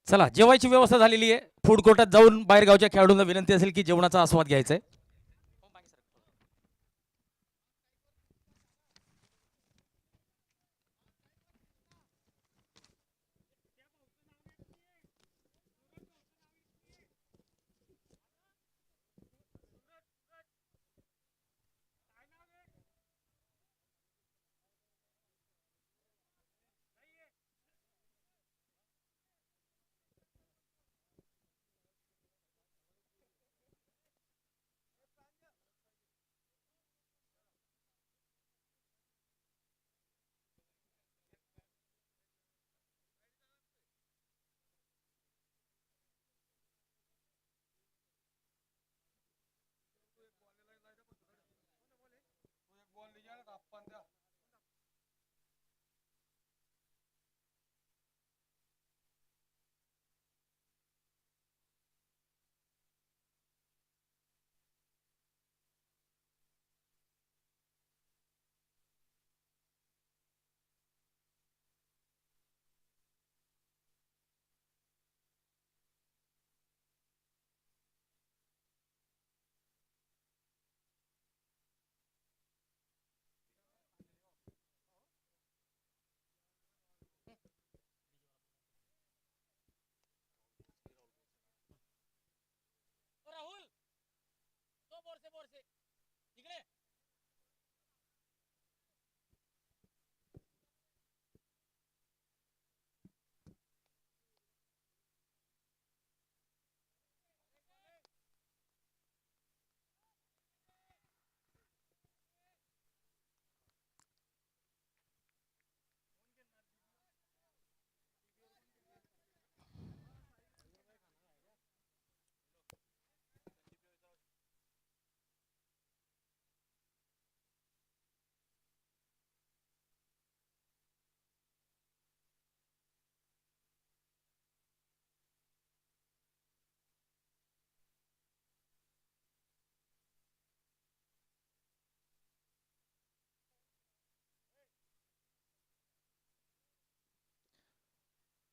चला, जेवायची व्यवस्था झालेली आहे. फूड कोर्टात जाऊन बाहेर गावच्या खेळाडूंना विनंती असेल की जेवणाचा आस्वाद घ्यायचा आहे.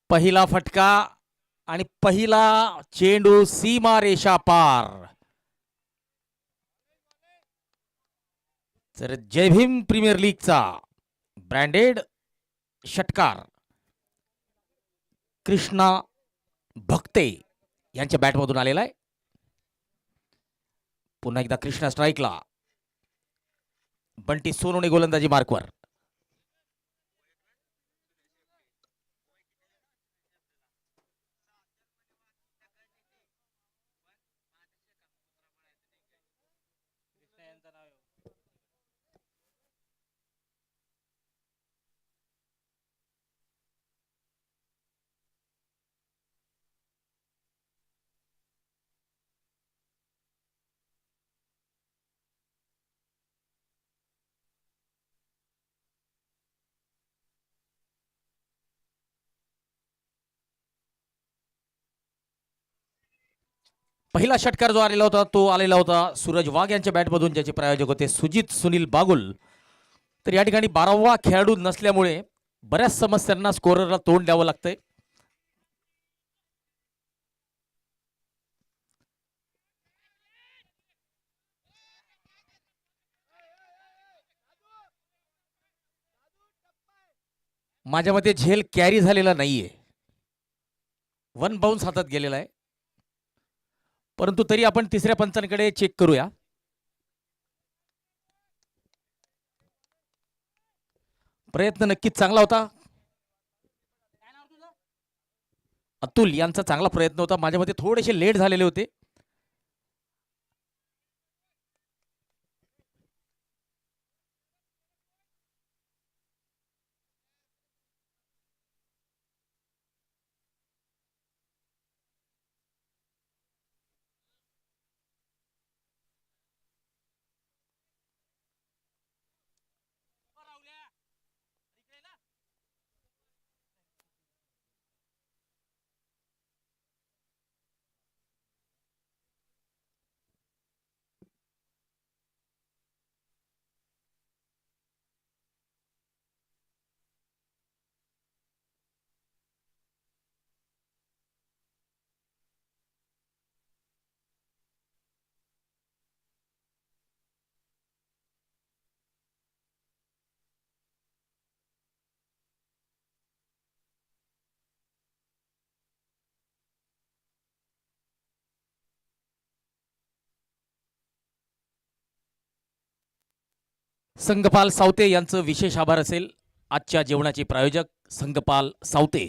पहिला फटका आणि पहिला चेंडू सीमा रेषा पार. तर जय भीम प्रीमियर लीगचा ब्रँडेड षटकार कृष्णा भक्ते यांच्या बॅटमधून आलेला आहे. पुन्हा एकदा कृष्णा स्ट्राईकला. बंटी सोनवणे गोलंदाजी मार्कवर. पहिला षटकार जो आलेला होता तो आलेला होता सूरज वाघ यांच्या बॅटमधून, ज्याचे प्रायोजक होते सुजित सुनील बागुल. तर या ठिकाणी 12वा खेळाडू नसल्यामुळे बऱ्याच समस्यांना स्कोररला तोंड द्यावं लागतंय. माझ्या मते झेल कॅरी झालेला नाहीये, वन बाउन्स हातात गेलेला आहे. परंतु तरी आपण तिसऱ्या पंचांकडे चेक करूया. प्रयत्न नक्कीच चांगला होता. अतुल यांचा चांगला प्रयत्न होता. माझ्या मते थोडेसे लेट झालेले होते. संघपाल सावते यांचं विशेष आभार असेल. आजच्या जेवणाचे प्रायोजक संघपाल सावते.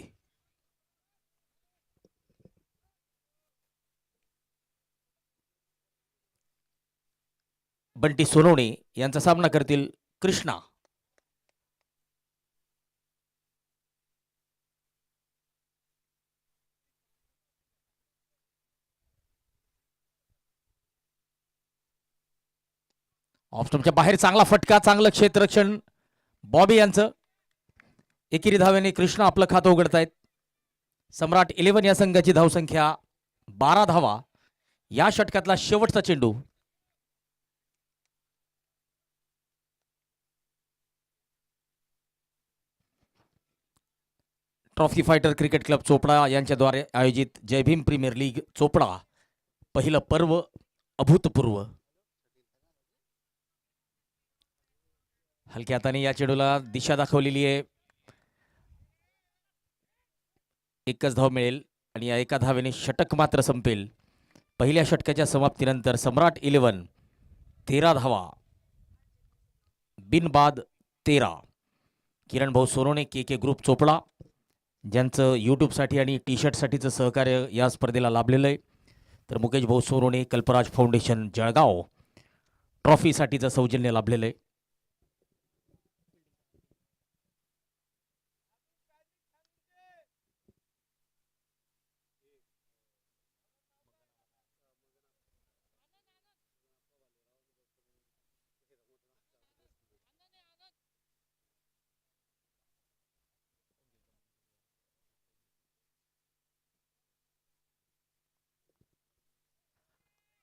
बंटी सोनवणे यांचा सामना करतील कृष्णा. ऑफस्टंपच्या बाहेर चांगला फटका, चांगलं क्षेत्ररक्षण बॉबी यांचं. एकेरी धावेने कृष्णा आपलं खातं उघडतायत. सम्राट 11 या संघाची धावसंख्या 12 धावा. या षटकातला शेवटचा चेंडू. Trophy fighter cricket club Chopda यांच्याद्वारे आयोजित जय भीम प्रीमियर लीग चोपडा पहिलं पर्व अभूतपूर्व. हलक्या हाताने या चेंडूला दिशा दाखवलेली आहे. एकच धाव मिळेल आणि या एका धावेने षटक मात्र संपेल. पहिल्या षटकाच्या समाप्तीनंतर सम्राट 11 13 धावा, बिनबाद 13. किरण भाऊ सोनवणे के ग्रुप चोपडा ज्यांचं यूट्यूबसाठी आणि टी शर्टसाठीचं सहकार्य या स्पर्धेला लाभलेलं आहे. तर मुकेश भाऊ सोनवणे कल्पराज फाउंडेशन जळगाव ट्रॉफीसाठीचं सौजन्य लाभलेलं आहे.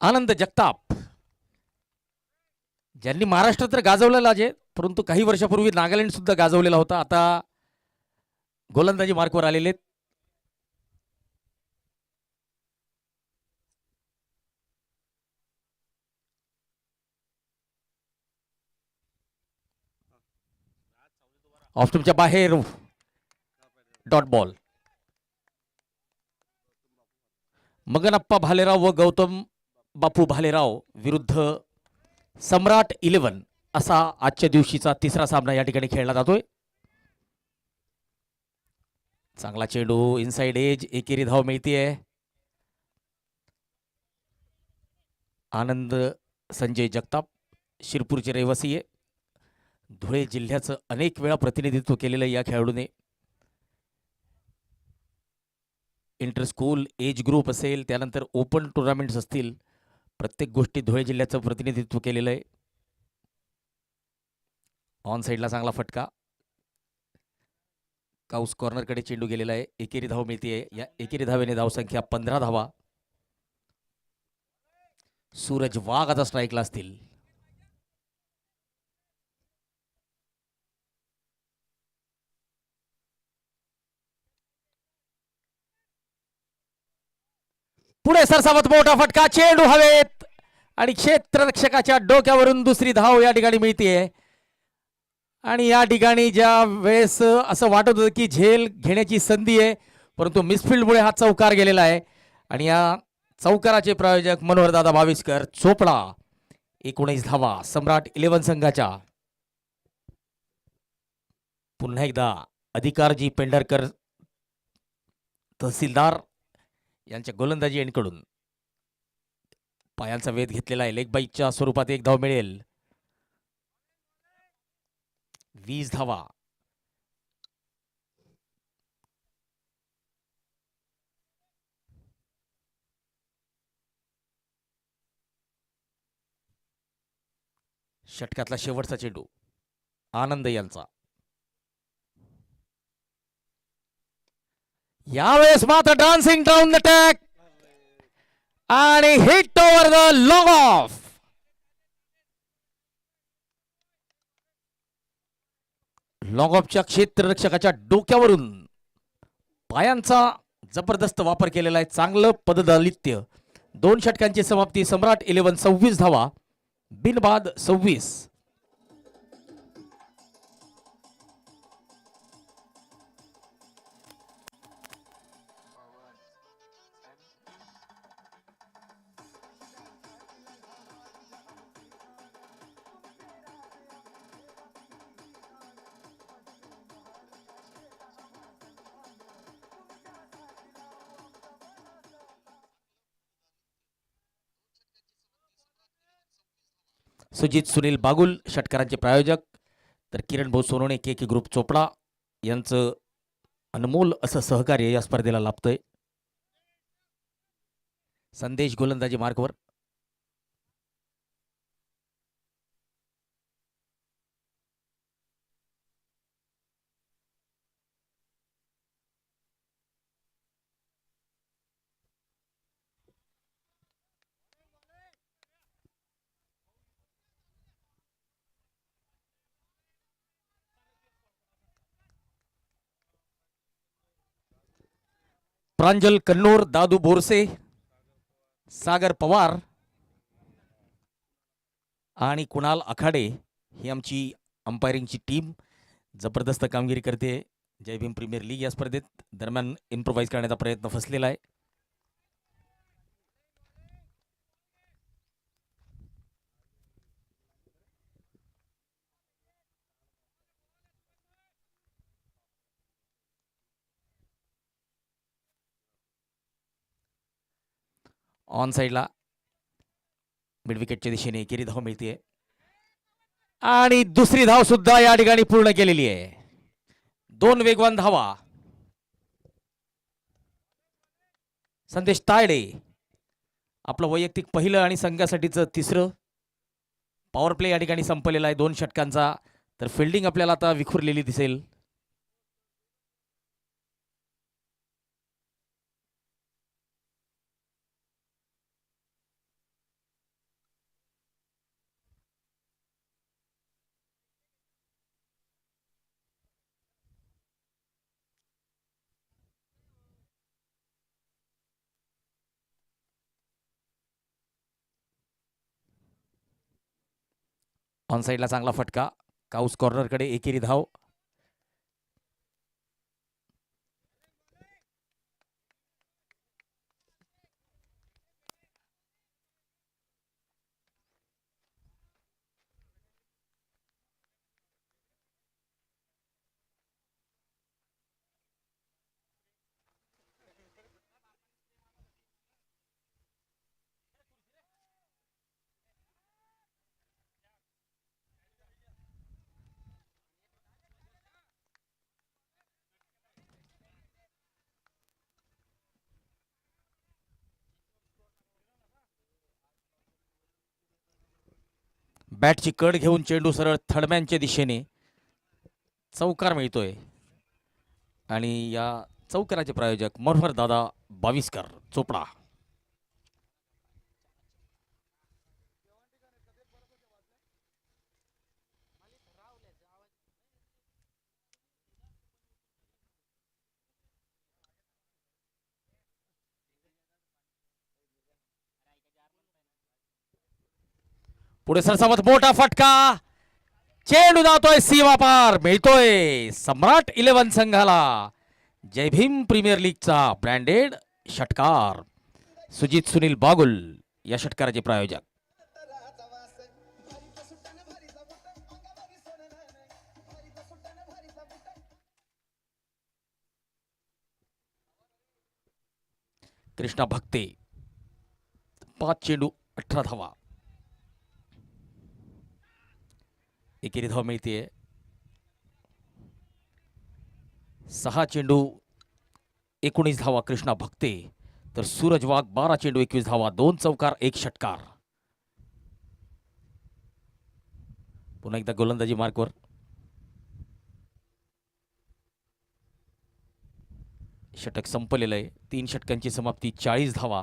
आनंद जगताप ज्यांनी महाराष्ट्र तर गाजवलेला आहे, परंतु काही वर्षापूर्वी नागालँड सुद्धा गाजवलेला होता. आता गोलंदाजी मार्कवर आलेले आहेत. ऑफस्टंपच्या बाहेर डॉट बॉल. मगनप्पा भालेराव व गौतम बापू भालेराव विरुद्ध सम्राट 11 असा आजच्या दिवशीचा तिसरा सामना या ठिकाणी खेळला जातोय. चांगला चेंडू इनसाइड एज. एकेरी धाव मिळतीये. आनंद संजय जगताप शिरपूरचे रहिवासी आहे. धुळे जिल्ह्याचं अनेक वेळा प्रतिनिधित्व केलेलं या खेळाडूने. इंटर स्कूल एज ग्रुप असेल, त्यानंतर ओपन टुर्नामेंट्स असतील, प्रत्येक गोष्टी धुळे जिल्ह्याचं प्रतिनिधित्व केलेलं आहे. ऑन साईडला चांगला फटका. काउस कॉर्नरकडे चेंडू गेलेला आहे. एकेरी धाव मिळतीये. या एकेरी धावेने धावसंख्या 15 धावा. सूरज वाघ आता स्ट्राईकला असतील. पुढे सरसावत मोठा फटका. चेंडू हवेत आणि क्षेत्ररक्षकाच्या डोक्यावरून दुसरी धाव या ठिकाणी मिळतीये. आणि या ठिकाणी ज्या वेळेस असं वाटत होतं की झेल घेण्याची संधी आहे, परंतु मिसफिल्डमुळे हा चौकार गेलेला आहे. आणि या चौकाराचे प्रायोजक मनोहरदादा भाविस्कर चोपडा. 19 धावा सम्राट 11 संघाच्या. पुन्हा एकदा अधिकारजी पेंढरकर तहसीलदार यांच्या गोलंदाजी यांकडून पायांचा वेध घेतलेला आहे. लेग बाईकच्या स्वरूपात एक धाव मिळेल. 20 धावा. षटकातला शेवटचा चेंडू आनंद यांचा. यावेळेस मात्र डान्सिंग डाऊन द टॅक आणि hit over the long off. Long ऑफच्या क्षेत्ररक्षकाच्या डोक्यावरून पायांचा जबरदस्त वापर केलेला आहे. चांगलं पददालित्य. 2 षटकांची समाप्ती. सम्राट 11 26 धावा, बिनबाद 26. सुजित सुनील बागुल षटकारांचे प्रायोजक, तर किरण भाऊ सोनवणे के के ग्रुप चोपडा यांचं अनमोल असं सहकार्य या स्पर्धेला लाभतंय. संदेश गोलंदाजी मार्कवर. प्रांजल कन्नूर, दादू बोरसे, सागर पवार आणि कुणाल आखाडे ही आमची अंपायरिंगची टीम जबरदस्त कामगिरी करते. जय भीम प्रीमियर लीग या स्पर्धेत दरम्यान इम्प्रोव्हाइज करण्याचा प्रयत्न फसलेला आहे. ऑन साईडला मिड विकेटच्या दिशेने एकेरी धाव मिळते आणि दुसरी धाव सुद्धा या ठिकाणी पूर्ण केलेली आहे. 2 वेगवान धावा. संदेश तायडे आपलं वैयक्तिक पहिलं आणि संघासाठीचं तिसरं. पॉवर प्ले या ठिकाणी संपलेला आहे 2 षटकांचा. तर फिल्डिंग आपल्याला आता विखुरलेली दिसेल. ऑन साईडला चांगला फटका. काउस कॉर्नरकडे एकेरी धाव. बॅटची कड घेऊन चेंडू सरळ थर्डमॅनच्या दिशेने चौकार मिळतोय आणि या चौकाराचे प्रायोजक मनोहर दादा बाविस्कर चोपडा. पुढे सरसावत मोठा फटका. चेंडू जातोय सीमा पार. मिळतोय सम्राट 11 संघाला जय भीम प्रीमियर लीगचा ब्रँडेड षटकार. सुजित सुनील बागुल या षटकाराचे प्रायोजक. कृष्णा भक्ते 5 चेंडू 18 धावा. एकेरी धाव मिळते. 6 चेंडू 19 धावा कृष्णा भक्ते. तर सूरज वाघ 12 चेंडू 21 धावा. 2 चौकार 1 षटकार. पुन्हा एकदा गोलंदाजी मार्कवर. षटक संपलेलं आहे. 3 षटकांची समाप्ती 40 धावा.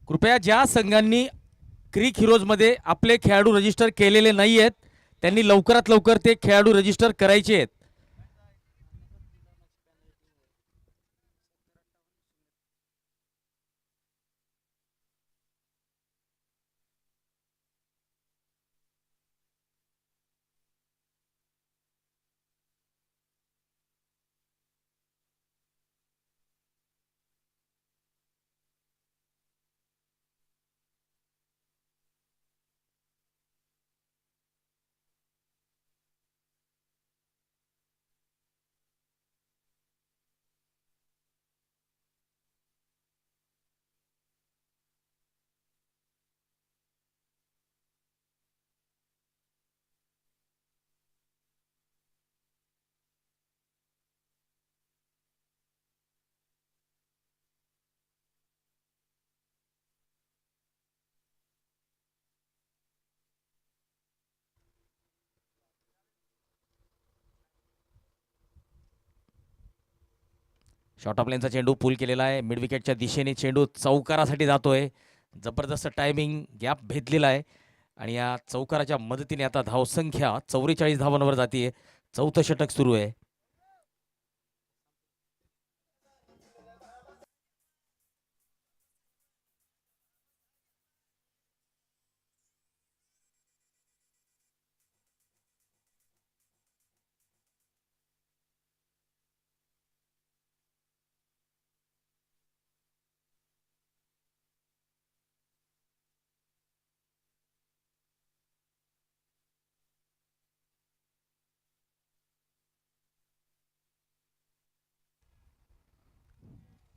कृपया ज्या संघांनी क्रिक हिरोजमध्ये आपले खेळाडू रजिस्टर केलेले नाही आहेत त्यांनी लवकरात लवकर ते खेळाडू रजिस्टर करायचे आहेत. शॉर्ट ऑफ लेनचा चेंडू पूल केलेला आहे. मिड विकेटच्या दिशेने चेंडू चौकारासाठी जातोय. जबरदस्त टायमिंग गॅप भेदलेला आहे आणि या चौकाराच्या मदतीने आता धावसंख्या 44 धावांवर जाते. चौथं षटक सुरू आहे.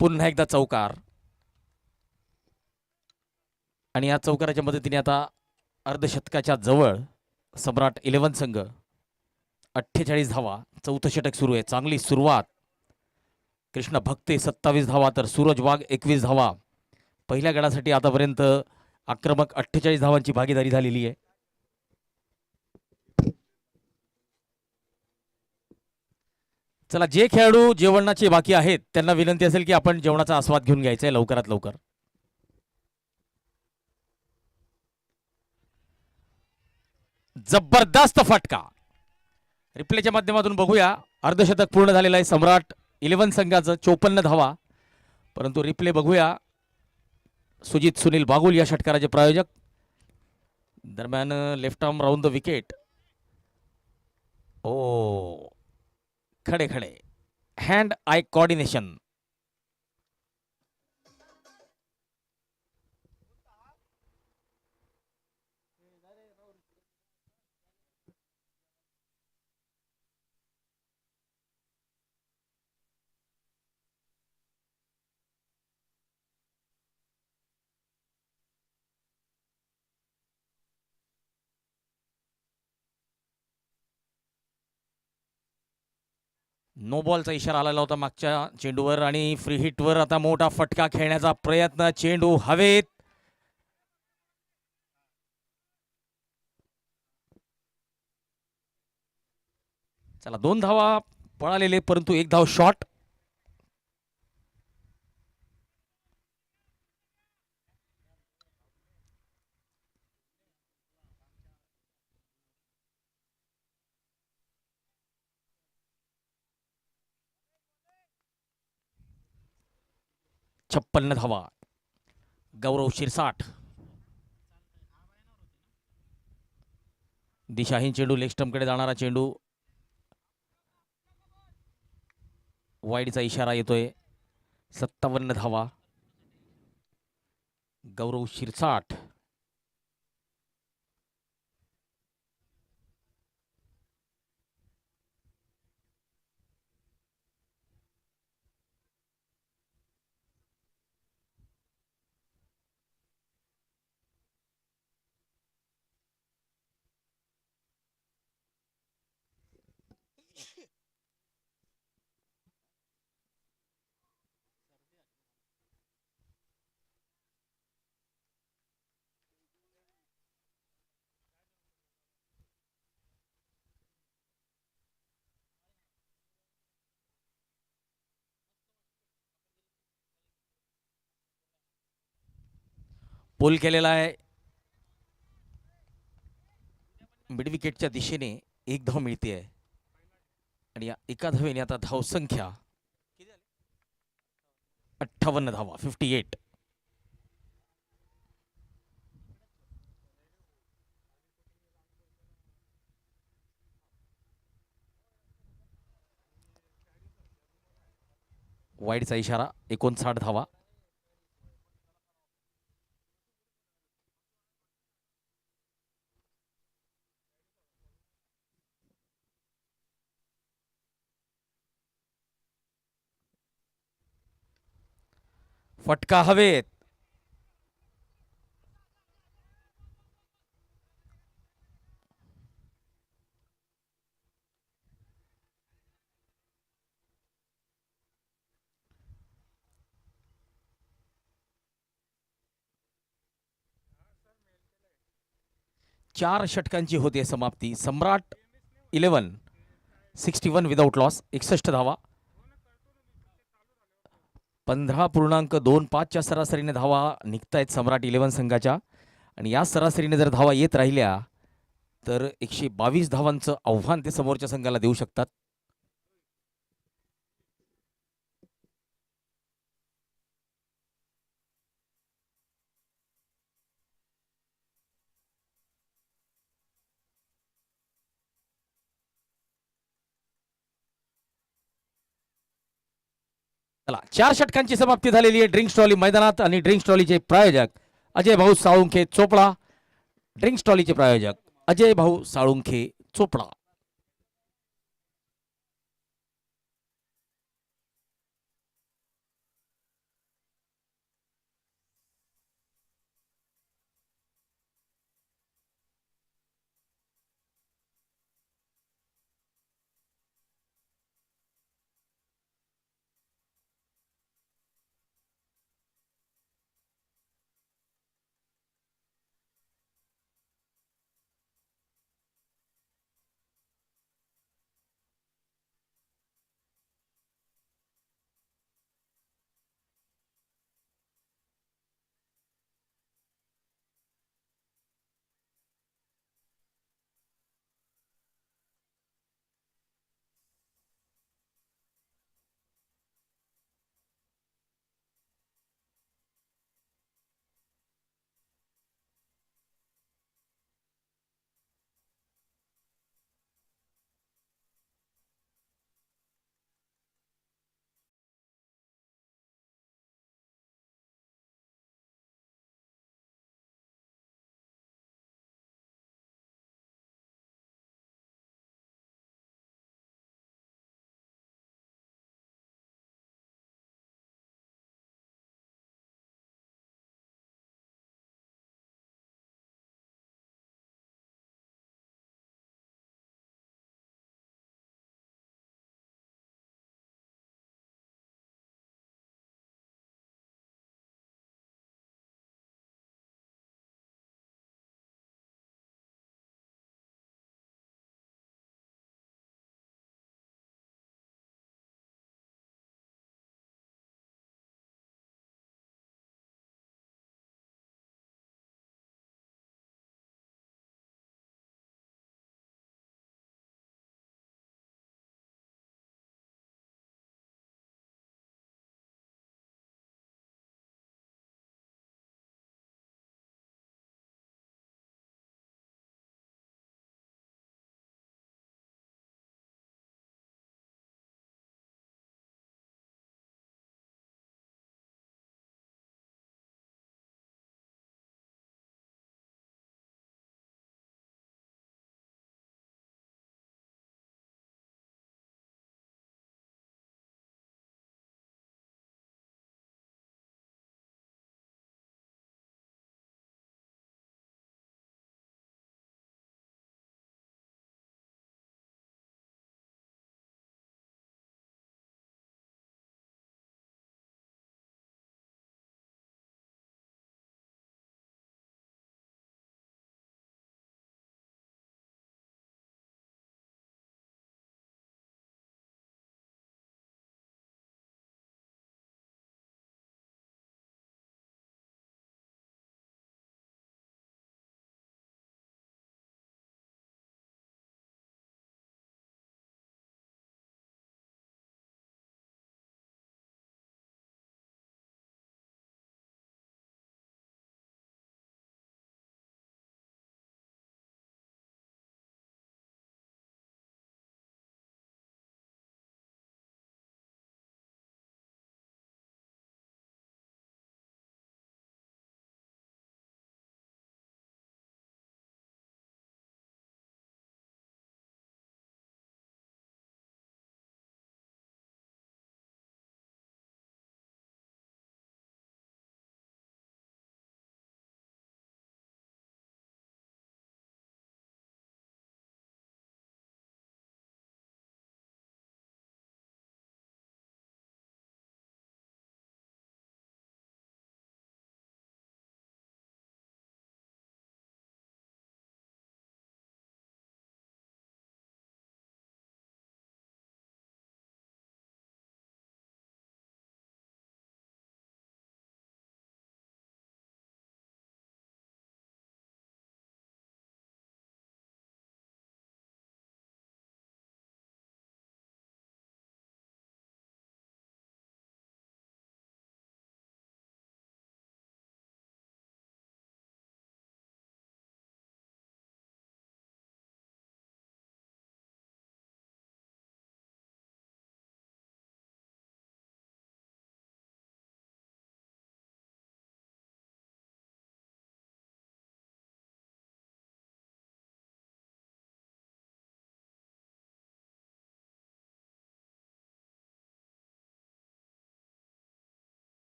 पुन्हा एकदा चौकार आणि या चौकाराच्या मदतीने आता अर्धशतकाच्या जवळ सम्राट 11 संघ 48 धावा. चौथं षटक सुरू आहे. चांगली सुरुवात. कृष्ण भक्ते 27 धावा तर सूरज वाघ 21 धावा. पहिल्या गडासाठी आतापर्यंत आक्रमक 48 धावांची भागीदारी झालेली आहे. चला, जे खेळाडू जेवणाचे बाकी आहेत त्यांना विनंती असेल की आपण जेवणाचा आस्वाद घेऊन घ्यायचा आहे लवकरात लवकर. जबरदस्त फटका. रिप्लेच्या माध्यमातून बघूया. अर्धशतक पूर्ण झालेलं आहे सम्राट 11 संघाचं 54 धावा. परंतु रिप्ले बघूया. सुजित सुनील बागुल या षटकाराचे प्रायोजक. दरम्यान left arm round the wicket. ओ खडे खडे हँड आय कोऑर्डिनेशन. नो बॉलचा इशारा आलेला होता मागच्या चेंडूवर आणि फ्री हिटवर आता मोठा फटका खेळण्याचा प्रयत्न. चेंडू हवेत. चला, 2 धावा पळालेले परंतु 1 धाव शॉट. छप्पन्न धावा. गौरव शिरसाट. दिशाहीन चेंडू. लेग स्टंपकडे जाणारा चेंडू. वाईडचा इशारा येतोय. 57 धावा. गौरव शिरसाट. पुल केलेला आहे. मिड विकेटच्या दिशेने एक धाव मिळते आहे आणि या एका धावेने आता धावसंख्या 58 धावा 58. वाईडचा इशारा 59 धावा. फटका हवेत. चार षटकांची होते समाप्ती. सम्राट 11 61 विदाउट लॉस 61 धावा. 15.25च्या सरासरीने धावा निघतायत सम्राट 11 संघाच्या आणि या सरासरीने जर धावा येत राहिल्या तर 122 धावांचं आव्हान ते समोरच्या संघाला देऊ शकतात. चला, 4 षटकांची समाप्ती झालेली आहे ड्रिंक्स ट्रॉली मैदानात आणि ड्रिंक्स ट्रॉलीचे प्रायोजक अजय भाऊ साळुंखे चोपडा. ड्रिंक्स ट्रॉलीचे प्रायोजक अजय भाऊ साळुंखे चोपडा.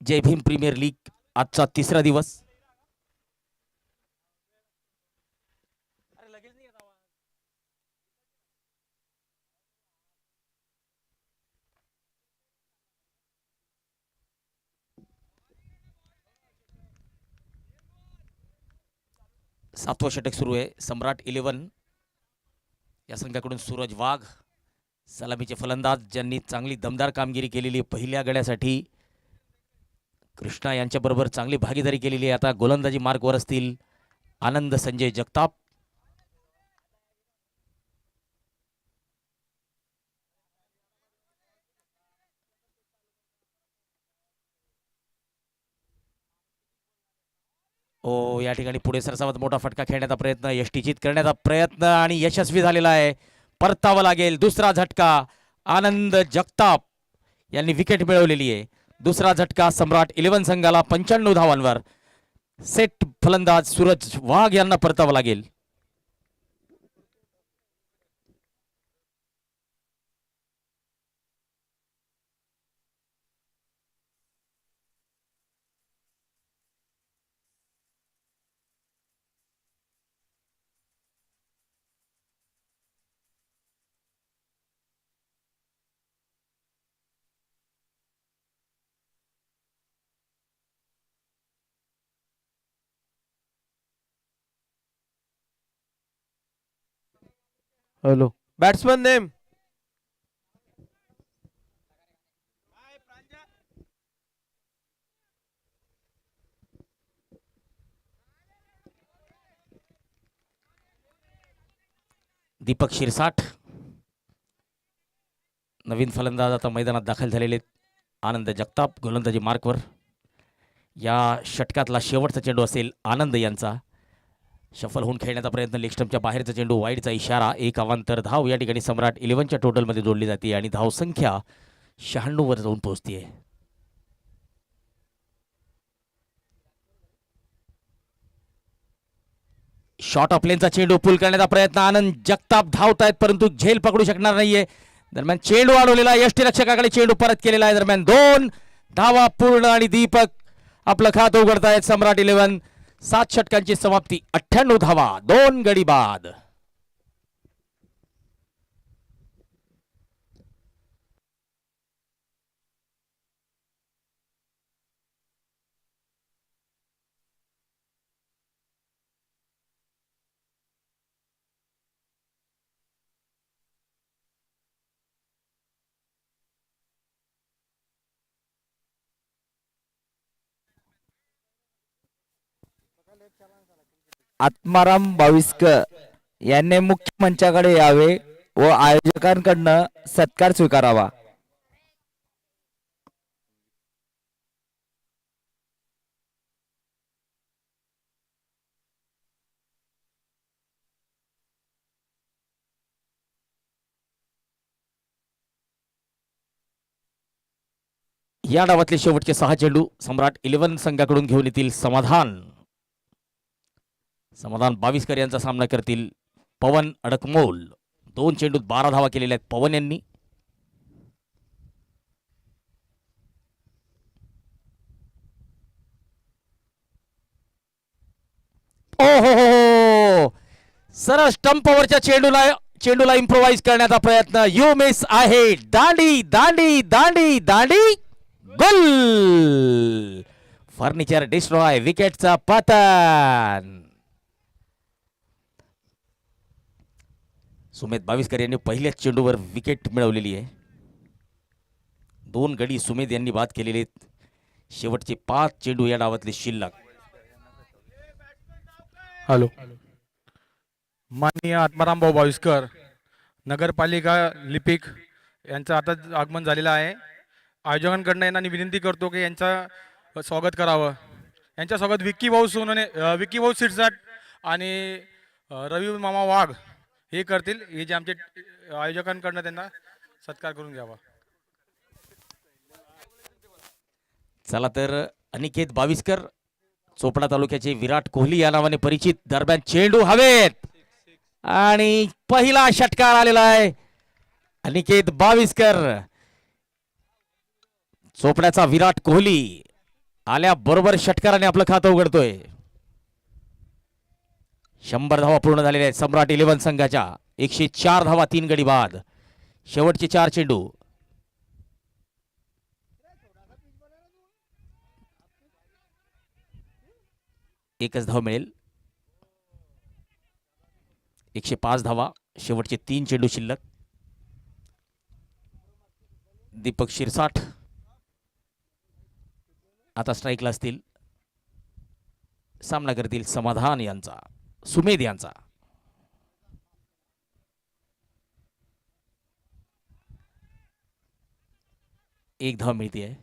जय भीम प्रीमियर लीग आजचा तिसरा दिवस. सातवं षटक सुरू आहे. सम्राट 11 या संघाकडून सूरज वाघ सलामीचे फलंदाज, ज्यांनी चांगली दमदार कामगिरी केलेली पहिल्या गड्यासाठी. कृष्णा यांच्याबरोबर चांगली भागीदारी केलेली आहे. आता गोलंदाजी मार्कवर असतील आनंद संजय जगताप. ओ या ठिकाणी पुढे सरसावत मोठा फटका खेळण्याचा प्रयत्न, यष्टीचित करण्याचा प्रयत्न आणि यशस्वी झालेला आहे. परतावा लागेल. दुसरा झटका. आनंद जगताप यांनी विकेट मिळवलेली आहे. दुसरा झटका सम्राट 11 संघाला 95 धावांवर. सेट फलंदाज सूरज वाघ यांना परतावा लागेल. Hello, batsman name. Deepak Shirsath नवीन फलंदाज आता मैदानात दाखल झालेले. आनंद जगताप गोलंदाजी मार्कवर. या षटकातला शेवटचा चेंडू असेल आनंद यांचा. शफल होऊन खेळण्याचा प्रयत्न, लेगस्टम्पच्या बाहेरचा चेंडू, वाईडचा इशारा. एक अवांतर धाव या ठिकाणी सम्राट 11च्या टोटलमध्ये जोडली जाते आणि धाव संख्या 96 वर जाऊन पोहोचते. शॉर्ट ऑफ लेनचा चेंडू पुल करण्याचा प्रयत्न. आनंद जगताप धावतायत परंतु झेल पकडू शकणार नाहीये. दरम्यान चेंडू अडवलेला, यष्टीरक्षकाकडे चेंडू परत केलेला आहे. दरम्यान 2 धावा पूर्ण आणि दीपक आपलं खातं उघडतायत. सम्राट 11 7 षटकांची समाप्ती, 98 धावा, 2 गडी बाद. आत्माराम बाविस्कर यांनी मुख्य मंचाकडे यावे व आयोजकांकडनं सत्कार स्वीकारावा. या डावातले शेवटचे 6 चेंडू सम्राट 11 संघाकडून घेऊन येतील समाधान. बाविस्कर यांचा सामना करतील पवन अडकमोल. 2 चेंडूत 12 धावा केलेल्या आहेत पवन यांनी. ओ हो, सरळ स्टंपवरच्या चेंडूला इम्प्रोवाइज करण्याचा प्रयत्न. यू मिस आहे. दांडी दांडी दांडी दांडी, गोल. फर्निचर डिस्ट्रॉय, विकेटचा पतन. सुमेध बाविस्कर यांनी पहिल्याच चेंडूवर विकेट मिळवलेली आहे. 2 गडी सुमेध यांनी बाद केलेले आहेत. शेवटचे 5 चेंडू या डावातले शिल्लक. हॅलो, माननीय आत्मारामभाऊ बाविस्कर, नगरपालिका लिपिक यांचं आता आगमन झालेलं आहे. आयोजकांकडनं यांना विनंती करतो की यांचं स्वागत करावं. यांच्यासोबत विक्की भाऊ शिरसाट आणि रवी मामा वाघ हे करतील. हे जे आमचे आयोजकांकडनं त्यांना सत्कार करून घ्यावा. चला तर अनिकेत बाविस्कर, चोपडा तालुक्याचे विराट कोहली या नावाने परिचित. दरम्यान चेंडू हवेत आणि पहिला षटकार आलेला आहे. अनिकेत बाविस्कर, चोपड्याचा विराट कोहली आल्याबरोबर षटकाराने आपलं खातं उघडतोय. 100 धावा पूर्ण झालेल्या आहेत सम्राट 11 संघाच्या. 104 धावा 3 गडी बाद. शेवटचे 4 चेंडू. एकच धाव मिळेल. 105 धावा. शेवटचे 3 चेंडू शिल्लक. दीपक शिरसाठ आता स्ट्राईकला असतील. सामना करतील समाधान यांचा, सुमेध यांचा. एक धाव मिळते.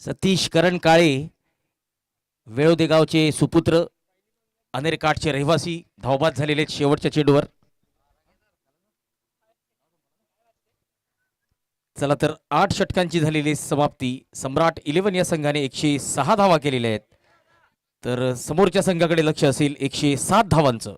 सतीश करण काळे, वेळोदे गावचे सुपुत्र, अनेरकाठचे रहिवासी धावबाद झालेले आहेत शेवटच्या चेंडूवर. चला तर 8 षटकांची झालेली समाप्ती. सम्राट 11 या संघाने 106 धावा केलेल्या आहेत, तर समोरच्या संघाकडे लक्ष असेल 107 धावांचं.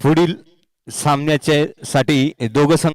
पुढील सामन्याचे साठी दोघं संघ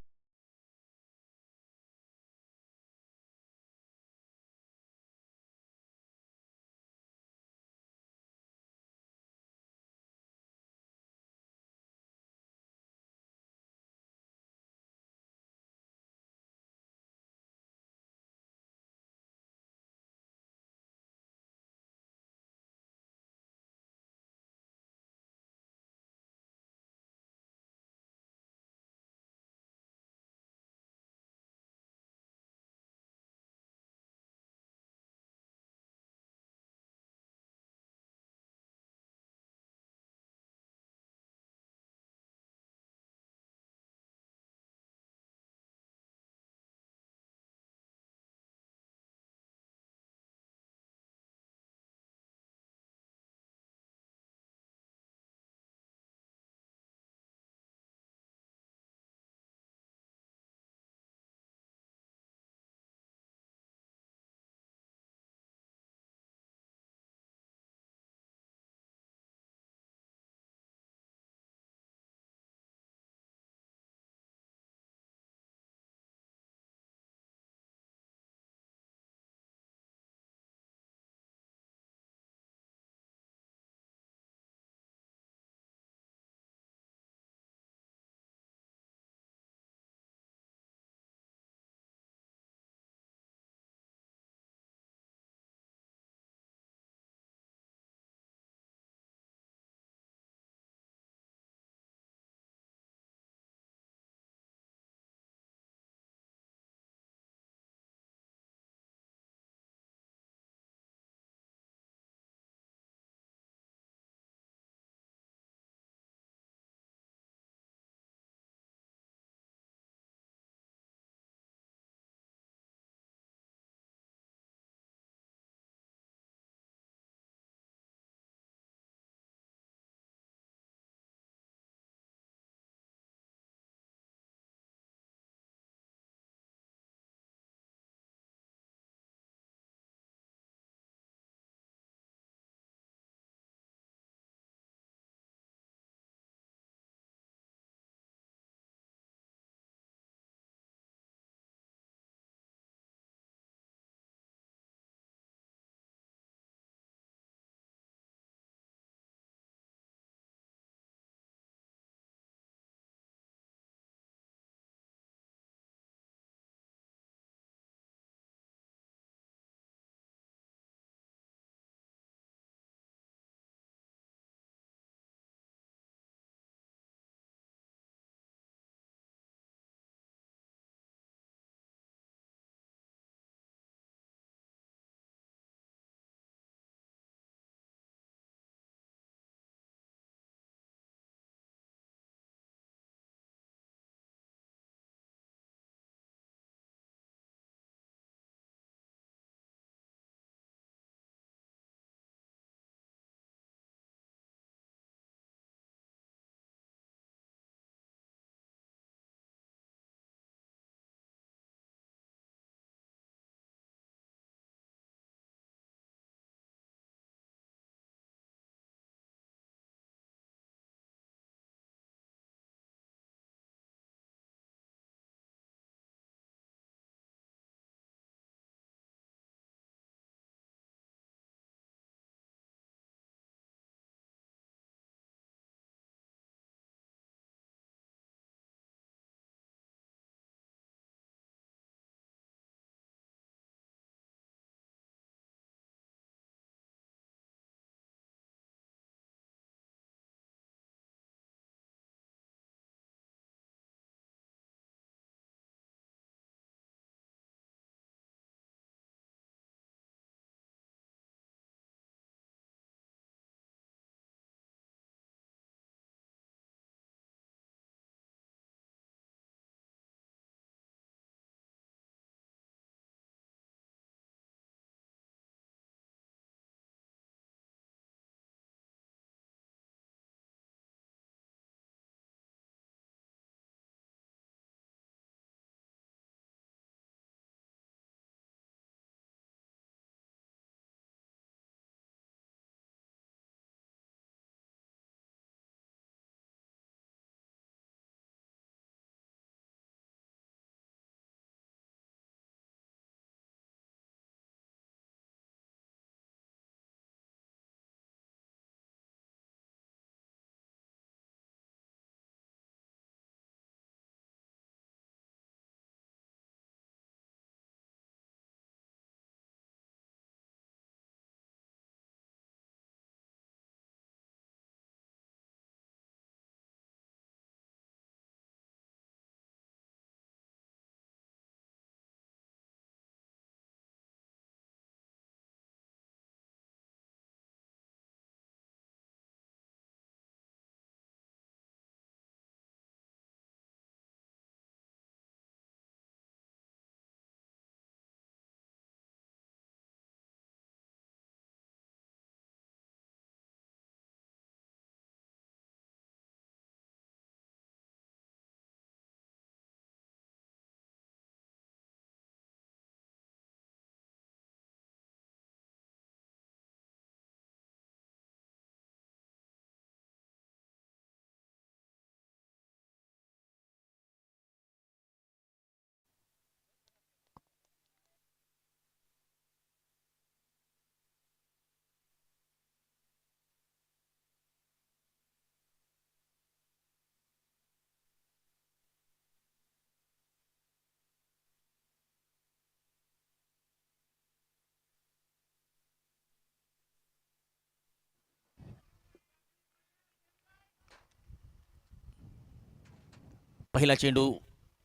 पहिला चेंडू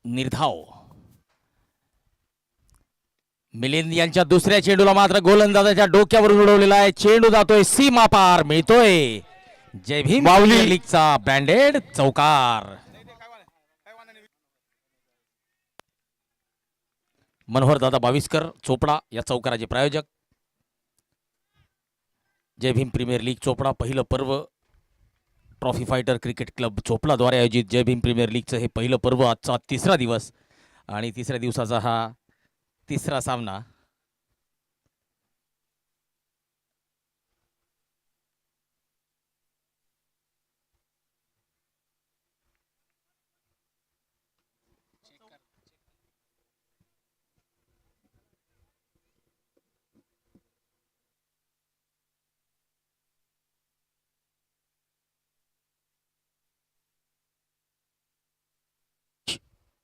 निर्धाव. मिलिंद यांच्या दुसऱ्या चेंडूला मात्र गोलंदाजाच्या डोक्यावरून उडवलेला आहे. चेंडू जातोय सीमा पार, मिळतोय जय भीम माऊली. प्रीमियर लीगचा ब्रँडेड चौकार. मनोहर दादा बाविस्कर चोपडा या चौकाराचे प्रायोजक. जय भीम प्रीमियर लीग चोपडा पहिलं पर्व. ट्रॉफी फायटर क्रिकेट क्लब चोपडाद्वारे आयोजित जय भीम प्रीमियर लीगचं हे पहिलं पर्व. आजचा तिसरा दिवस आणि तिसऱ्या दिवसाचा हा तिसरा सामना.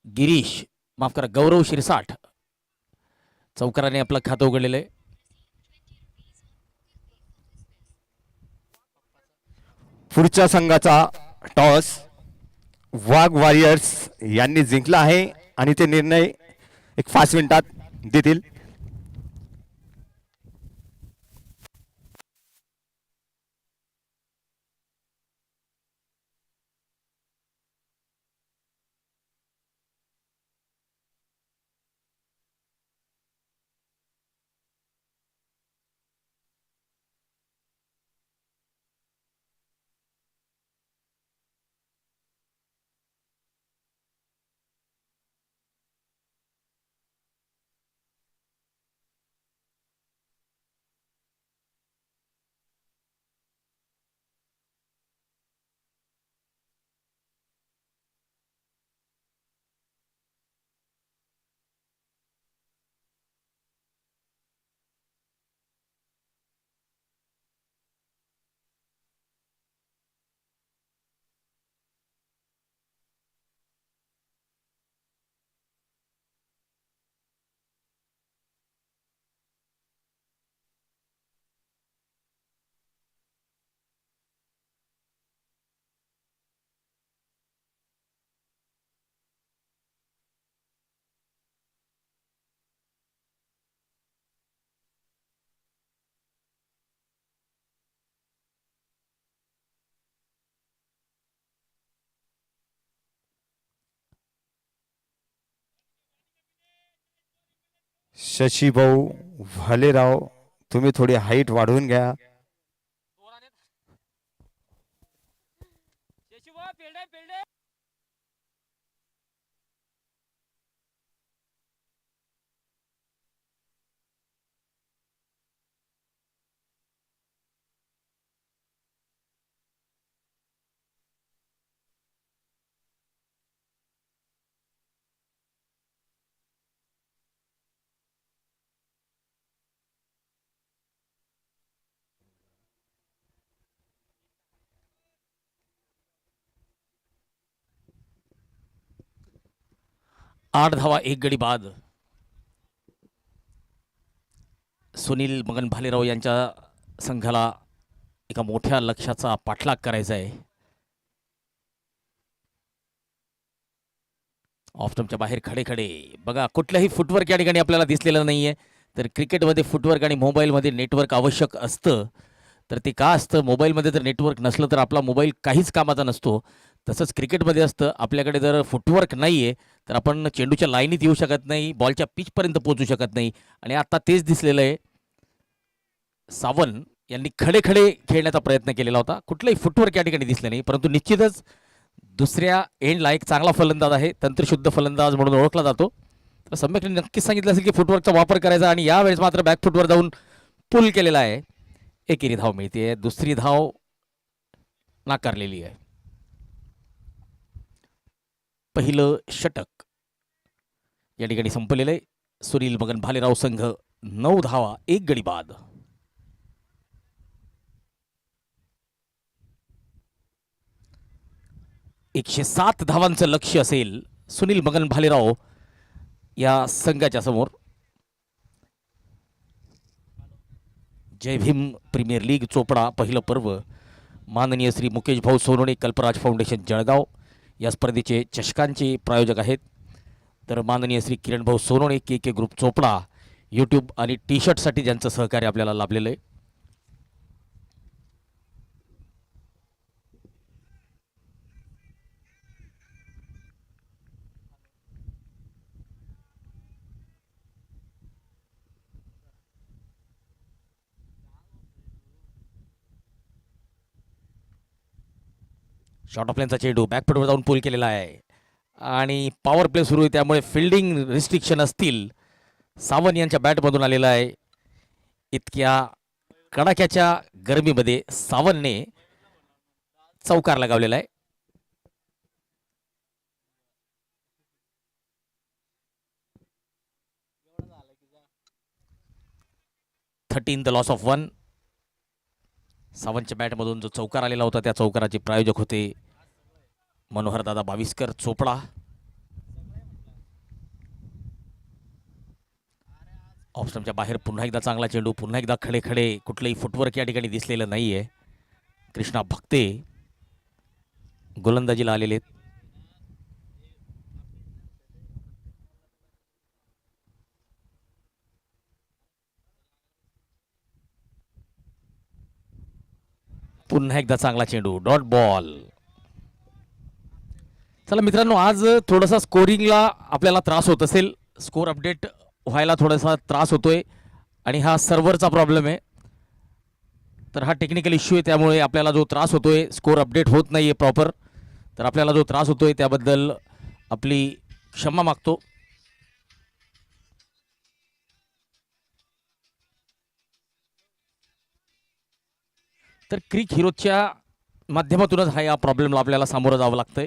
गिरीश, माफ करा, गौरव शिरसाठ चौकाराने आपलं खातं उघडलेलं आहे. पुढच्या संघाचा टॉस वाघ वॉरियर्स यांनी जिंकला आहे आणि ते निर्णय एक 5 मिनिटात देतील. शशीभाऊ भालेराव, तुम्ही थोडी हाईट वाढवून घ्या. आठ धावा एक गडी बाद. सुनील मगन भालेराव यांच्या संघाला एका मोठ्या लक्ष्याचा पाठलाग करायचा आहे. ऑफस्टंपच्या बाहेर खडे खडे बघा, कुठलंही फुटवर्क या ठिकाणी आपल्याला दिसलेलं नाहीये. तर क्रिकेटमध्ये फुटवर्क आणि मोबाईलमध्ये नेटवर्क आवश्यक असतं. तर ते का असतं? मोबाईलमध्ये जर नेटवर्क नसलं तर आपला मोबाईल काहीच कामाचा नसतो. तसंच क्रिकेटमध्ये असतं. आपल्याकडे जर फुटवर्क नाही आहे तर आपण चेंडूच्या लाईनीत येऊ शकत नाही, बॉलच्या पिचपर्यंत पोहोचू शकत नाही. आणि आता तेच दिसलेलं आहे. सावंत यांनी खडे खडे खेळण्याचा प्रयत्न केलेला होता. कुठलंही फुटवर्क या ठिकाणी दिसलं नाही, परंतु निश्चितच दुसऱ्या एंडला एक चांगला फलंदाज आहे, तंत्रशुद्ध फलंदाज म्हणून ओळखला जातो. तर सम्यकने नक्कीच सांगितलं असेल की फुटवर्कचा वापर करायचा, आणि यावेळेस मात्र बॅक फुटवर जाऊन पुल केलेला आहे. एकेरी धाव मिळते. दुसरी धाव नाकारलेली आहे. पहिलं षटक या ठिकाणी संपलेलं आहे. सुनील मगन भालेराव संघ 9 धावा 1 गडी बाद. .107 धावांचं लक्ष्य असेल सुनील मगन भालेराव या संघाच्या समोर. जय भीम प्रीमियर लीग चोपडा पहिलं पर्व. माननीय श्री मुकेश भाऊ सोनवणे, कल्पराज फाउंडेशन जळगाव या स्पर्धेचे चषकांचे प्रायोजक आहेत. तर माननीय श्री किरण भाऊ सोनवणे, के के ग्रुप चोपडा, यूट्यूब आणि टी शर्टसाठी ज्यांचं सहकार्य आपल्याला लाभलेलं आहे. शॉर्ट ऑफ लेनचा चेंडू बॅकफुटवर जाऊन पूल केलेला आहे आणि पॉवर प्ले सुरू आहे, त्यामुळे फिल्डिंग रिस्ट्रिक्शन असतील. सावंत यांच्या बॅटमधून आलेला आहे. इतक्या कडाक्याच्या गरमीमध्ये सावंतने चौकार लगावलेला आहे. 13 द लॉस ऑफ 1. सावंतच्या बॅटमधून जो चौकार आलेला होता त्या चौकाराचे प्रायोजक होते मनोहरदादा बाविस्कर चोपडा. ऑफस्टमच्या बाहेर पुन्हा एकदा चांगला चेंडू, पुन्हा एकदा खडे खडे, कुठलंही फुटवर्क या ठिकाणी दिसलेलं नाहीये. कृष्णा भक्ते गोलंदाजीला आलेले आहेत. पुन्हा एकदा चांगला चेंडू, डॉट बॉल. चला मित्रांनो, आज थोडासा स्कोरिंगला आपल्याला त्रास होत असेल, स्कोर अपडेट व्हायला थोडासा त्रास होतोय आणि हा सर्व्हरचा प्रॉब्लेम आहे. तर हा टेक्निकल इश्यू आहे, त्यामुळे आपल्याला जो त्रास होतोय, स्कोर अपडेट होत नाहीये प्रॉपर, तर आपल्याला जो त्रास होतोय त्याबद्दल आपली क्षमा मागतो. तर क्रिक हिरोजच्या माध्यमातूनच हा या प्रॉब्लेमला आपल्याला सामोरं जावं लागतंय.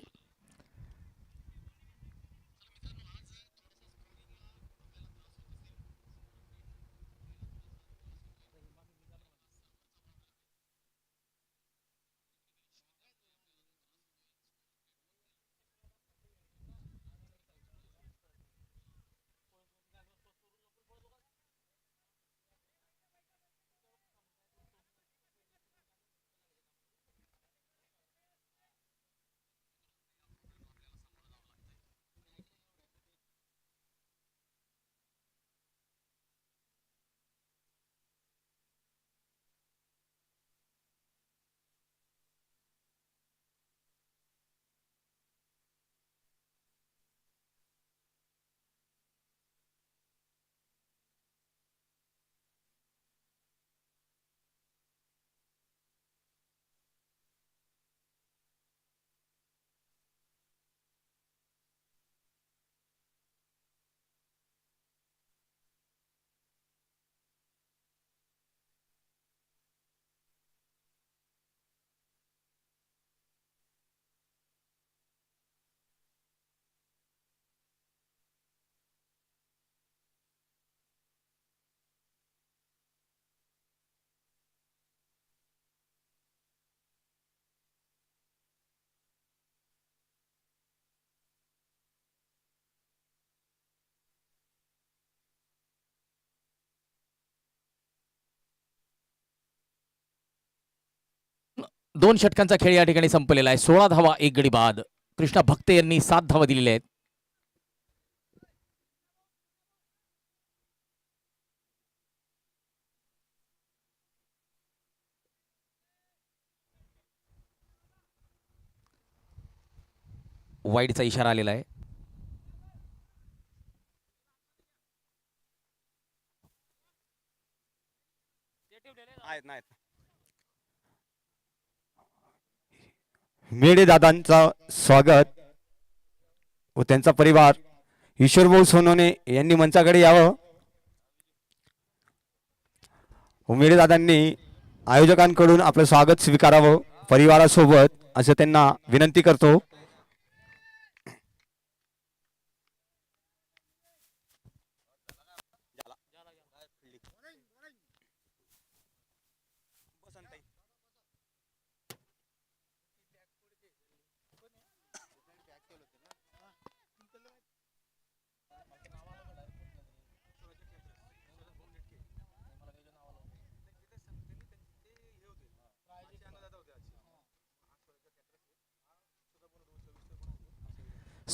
दोन षटकांचा खेळ या ठिकाणी संपलेला आहे. 16 धावा, 1 गडी बाद. कृष्णा भक्ते यांनी 7 धावा दिलेल्या आहेत. वाईडचा इशारा आलेला आहे. मेढे दादांचा स्वागत व त्यांचा परिवार ईश्वरभाऊ सोनवणे यांनी मंचाकडे यावं. मेढे दादांनी आयोजकांकडून आपलं स्वागत स्वीकारावं परिवारासोबत असं त्यांना विनंती करतो.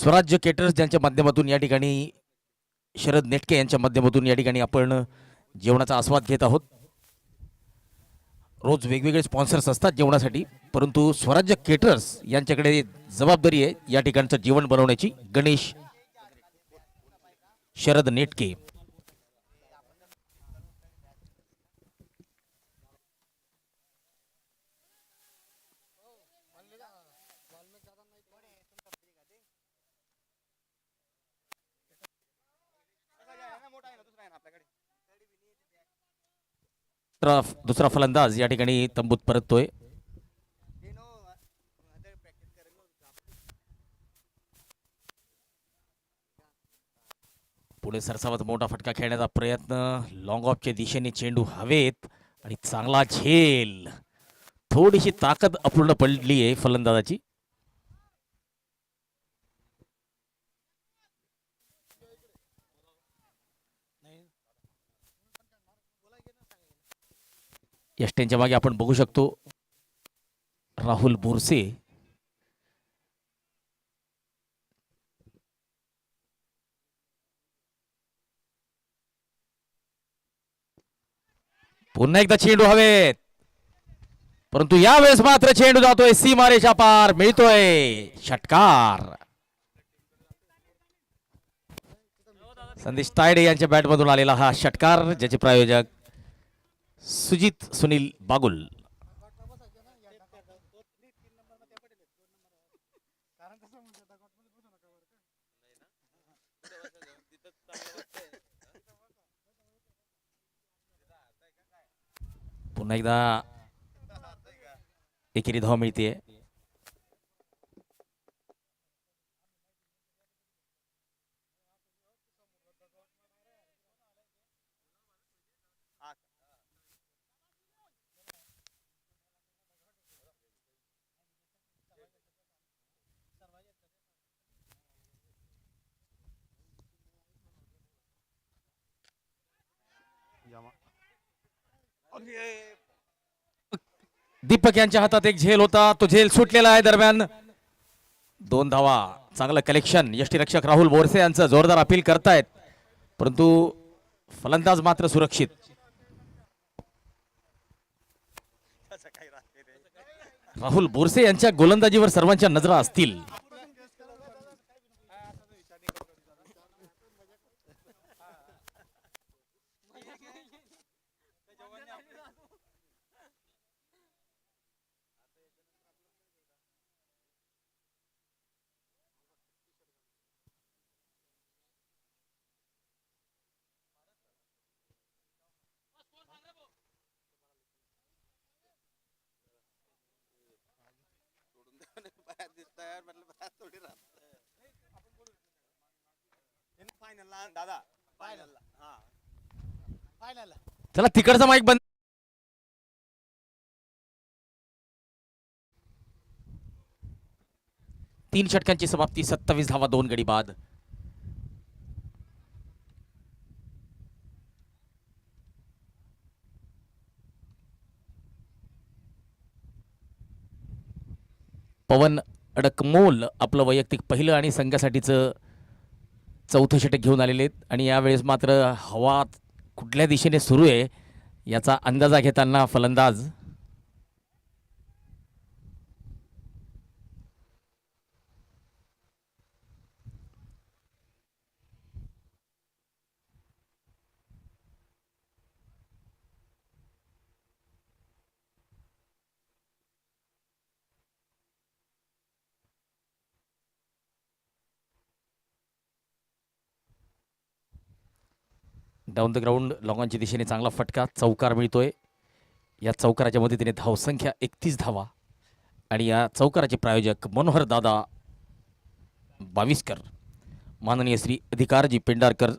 स्वराज्य केटर्स यांच्या माध्यमातून या ठिकाणी शरद नेटके यांच्या माध्यमातून या ठिकाणी आपण जेवणाचा आस्वाद घेत आहोत. रोज वेगवेगळे स्पॉन्सर्स असतात जेवणासाठी, परंतु स्वराज्य केटर्स यांच्याकडे जबाबदारी आहे या ठिकाणचं जेवण बनवण्याची. गणेश शरद नेटके. दुसरा फलंदाज या ठिकाणी तंबूत परततोय. पुढे सरसावत मोठा फटका खेळण्याचा प्रयत्न. लॉंग ऑफच्या दिशेने चेंडू हवेत आणि चांगला झेल. थोडीशी ताकद अपूर्ण पडली आहे फलंदाजाची. यष्टेंच्या मागे आपण बघू शकतो राहुल बोरसे. पुन्हा एकदा चेंडू हवेत, परंतु यावेळेस मात्र चेंडू जातोय सीमारेषा पार. मिळतोय षटकार. संदेश तायडे यांच्या बॅटमधून आलेला हा षटकार, ज्याचे प्रायोजक सुजित सुनील बागुल. पुन्हा एकदा एकेरी धाव मिळते. दीपक यांच्या हातात एक झेल होता, तो झेल सुटलेला आहे. दरम्यान 2 धावा. चांगलं कलेक्शन. यष्टीरक्षक राहुल बोरसे यांचं जोरदार अपील करतायत, परंतु फलंदाज मात्र सुरक्षित. राहुल बोरसे यांच्या गोलंदाजीवर सर्वांच्या नजरा असतील. चला तिकडचा माईक बंद. तीन षटकांची समाप्ती. 27 धावा, 2 गडी बाद. पवन अडकमोल आपलं वैयक्तिक पहिलं आणि संघासाठीचं 4थं षटक घेऊन आलेले आहेत. आणि यावेळेस मात्र हवा कुठल्या दिशेने सुरू आहे याचा अंदाजा घेताना फलंदाज डाऊन द ग्राउंड लॉंगॉनच्या दिशेने चांगला फटका. चौकार मिळतोय. या चौकाराच्या मदतीने धावसंख्या 31 धावा. आणि या चौकाराचे प्रायोजक मनोहर दादा बाविस्कर, माननीय श्री अधिकारजी पेंढारकर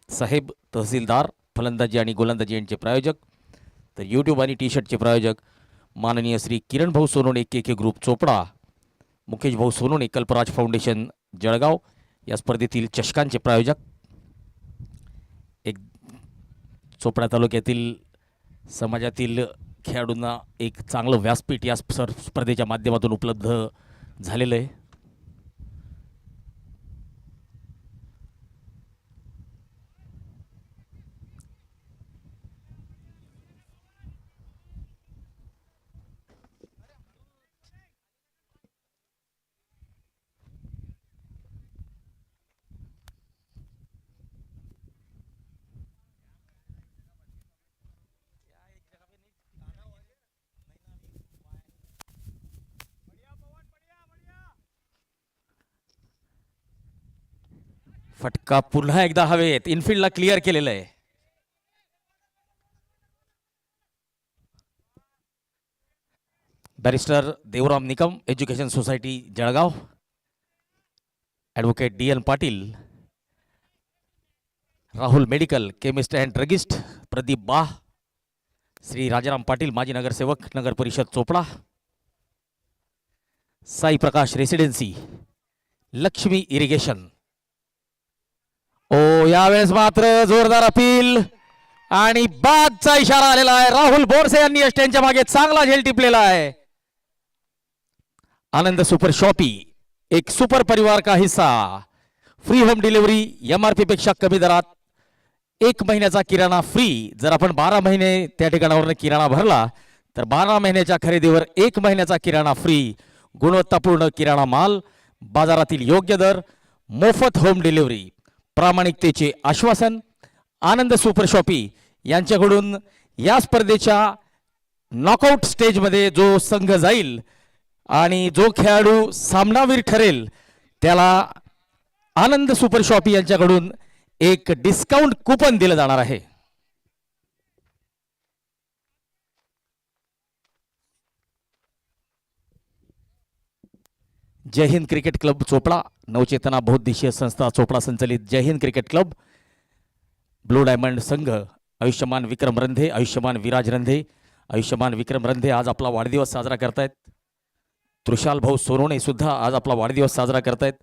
साहेब तहसीलदार, फलंदाजी आणि गोलंदाजी यांचे प्रायोजक. तर यूट्यूब आणि टी शर्टचे प्रायोजक माननीय श्री किरण भाऊ सोनोने के ग्रुप चोपडा, मुकेश भाऊ सोनोने कल्पराज फाउंडेशन जळगाव. या स्पर्धेतील चषकांचे प्रायोजक एक चोपडा तालुक्यातील समाजातील खेळाडूंना एक चांगलं व्यासपीठ या स्पर्धेच्या माध्यमातून उपलब्ध झालेलं आहे. फटका पुन्हा एकदा हवेत, इनफिल्डला क्लिअर केलेलं आहे. Barrister Devram Nikam, education society Jalgaon, advocate DN Patil, Rahul medical, chemist and druggist Pradeep बा, श्री राजाराम पाटील, माजी नगरसेवक, नगर परिषद चोपडा, साई प्रकाश रेसिडेन्सी, लक्ष्मी इरिगेशन. ओ यावेळेस मात्र जोरदार अपील आणि बादचा इशारा आलेला आहे. राहुल बोरसे यांनी यष्ट्यांच्या मागे चांगला झेल टिपलेला आहे. आनंद सुपर शॉपी, एक सुपर परिवार का हिस्सा, फ्री होम डिलिव्हरी, MRP पेक्षा कमी दरात, 1 महिन्याचा किराणा फ्री. जर आपण 12 महिने त्या ठिकाणावर किराणा भरला तर 12 महिन्याच्या खरेदीवर 1 महिन्याचा किराणा फ्री. गुणवत्तापूर्ण किराणा माल, बाजारातील योग्य दर, मोफत होम डिलिव्हरी, प्रामाणिकतेचे आश्वासन. आनंद सुपर शॉपी यांच्याकडून या स्पर्धेच्या नॉकआउट स्टेजमध्ये जो संघ जाईल आणि जो खेळाडू सामनावीर ठरेल त्याला आनंद सुपर शॉपी यांच्याकडून एक डिस्काउंट कुपन दिलं जाणार आहे. जय हिंद क्रिकेट क्लब चोपडा, नवचेतना बहुद्देशीय संस्था चोपडा संचलित Jai Hind cricket club, blue diamond संघ, आयुष्यमान विक्रम रंधे, आयुष्यमान विराज रंधे, आयुष्यमान विक्रम रंधे आज आपला वाढदिवस साजरा करतायत. तृषाल भाऊ सोनवणे सुद्धा आज आपला वाढदिवस साजरा करतायत,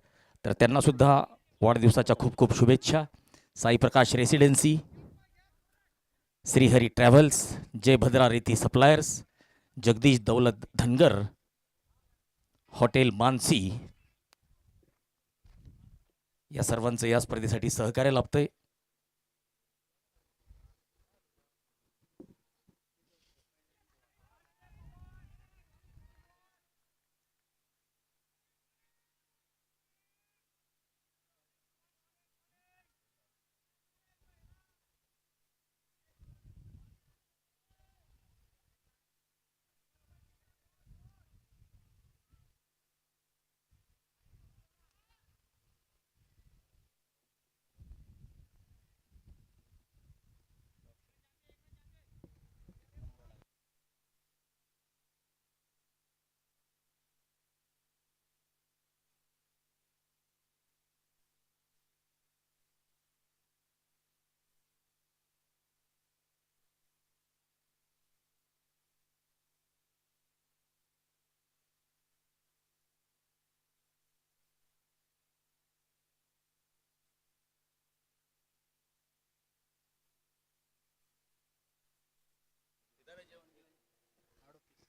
तर त्यांना सुद्धा वाढदिवसाच्या खूप खूप शुभेच्छा. साई प्रकाश रेसिडेन्सी, श्रीहरी ट्रॅव्हल्स, जय भद्रा रेती सप्लायर्स, जगदीश दौलत धनगर, हॉटेल मानसी, या सर्वांचं या स्पर्धेसाठी सहकार्य लाभतंय.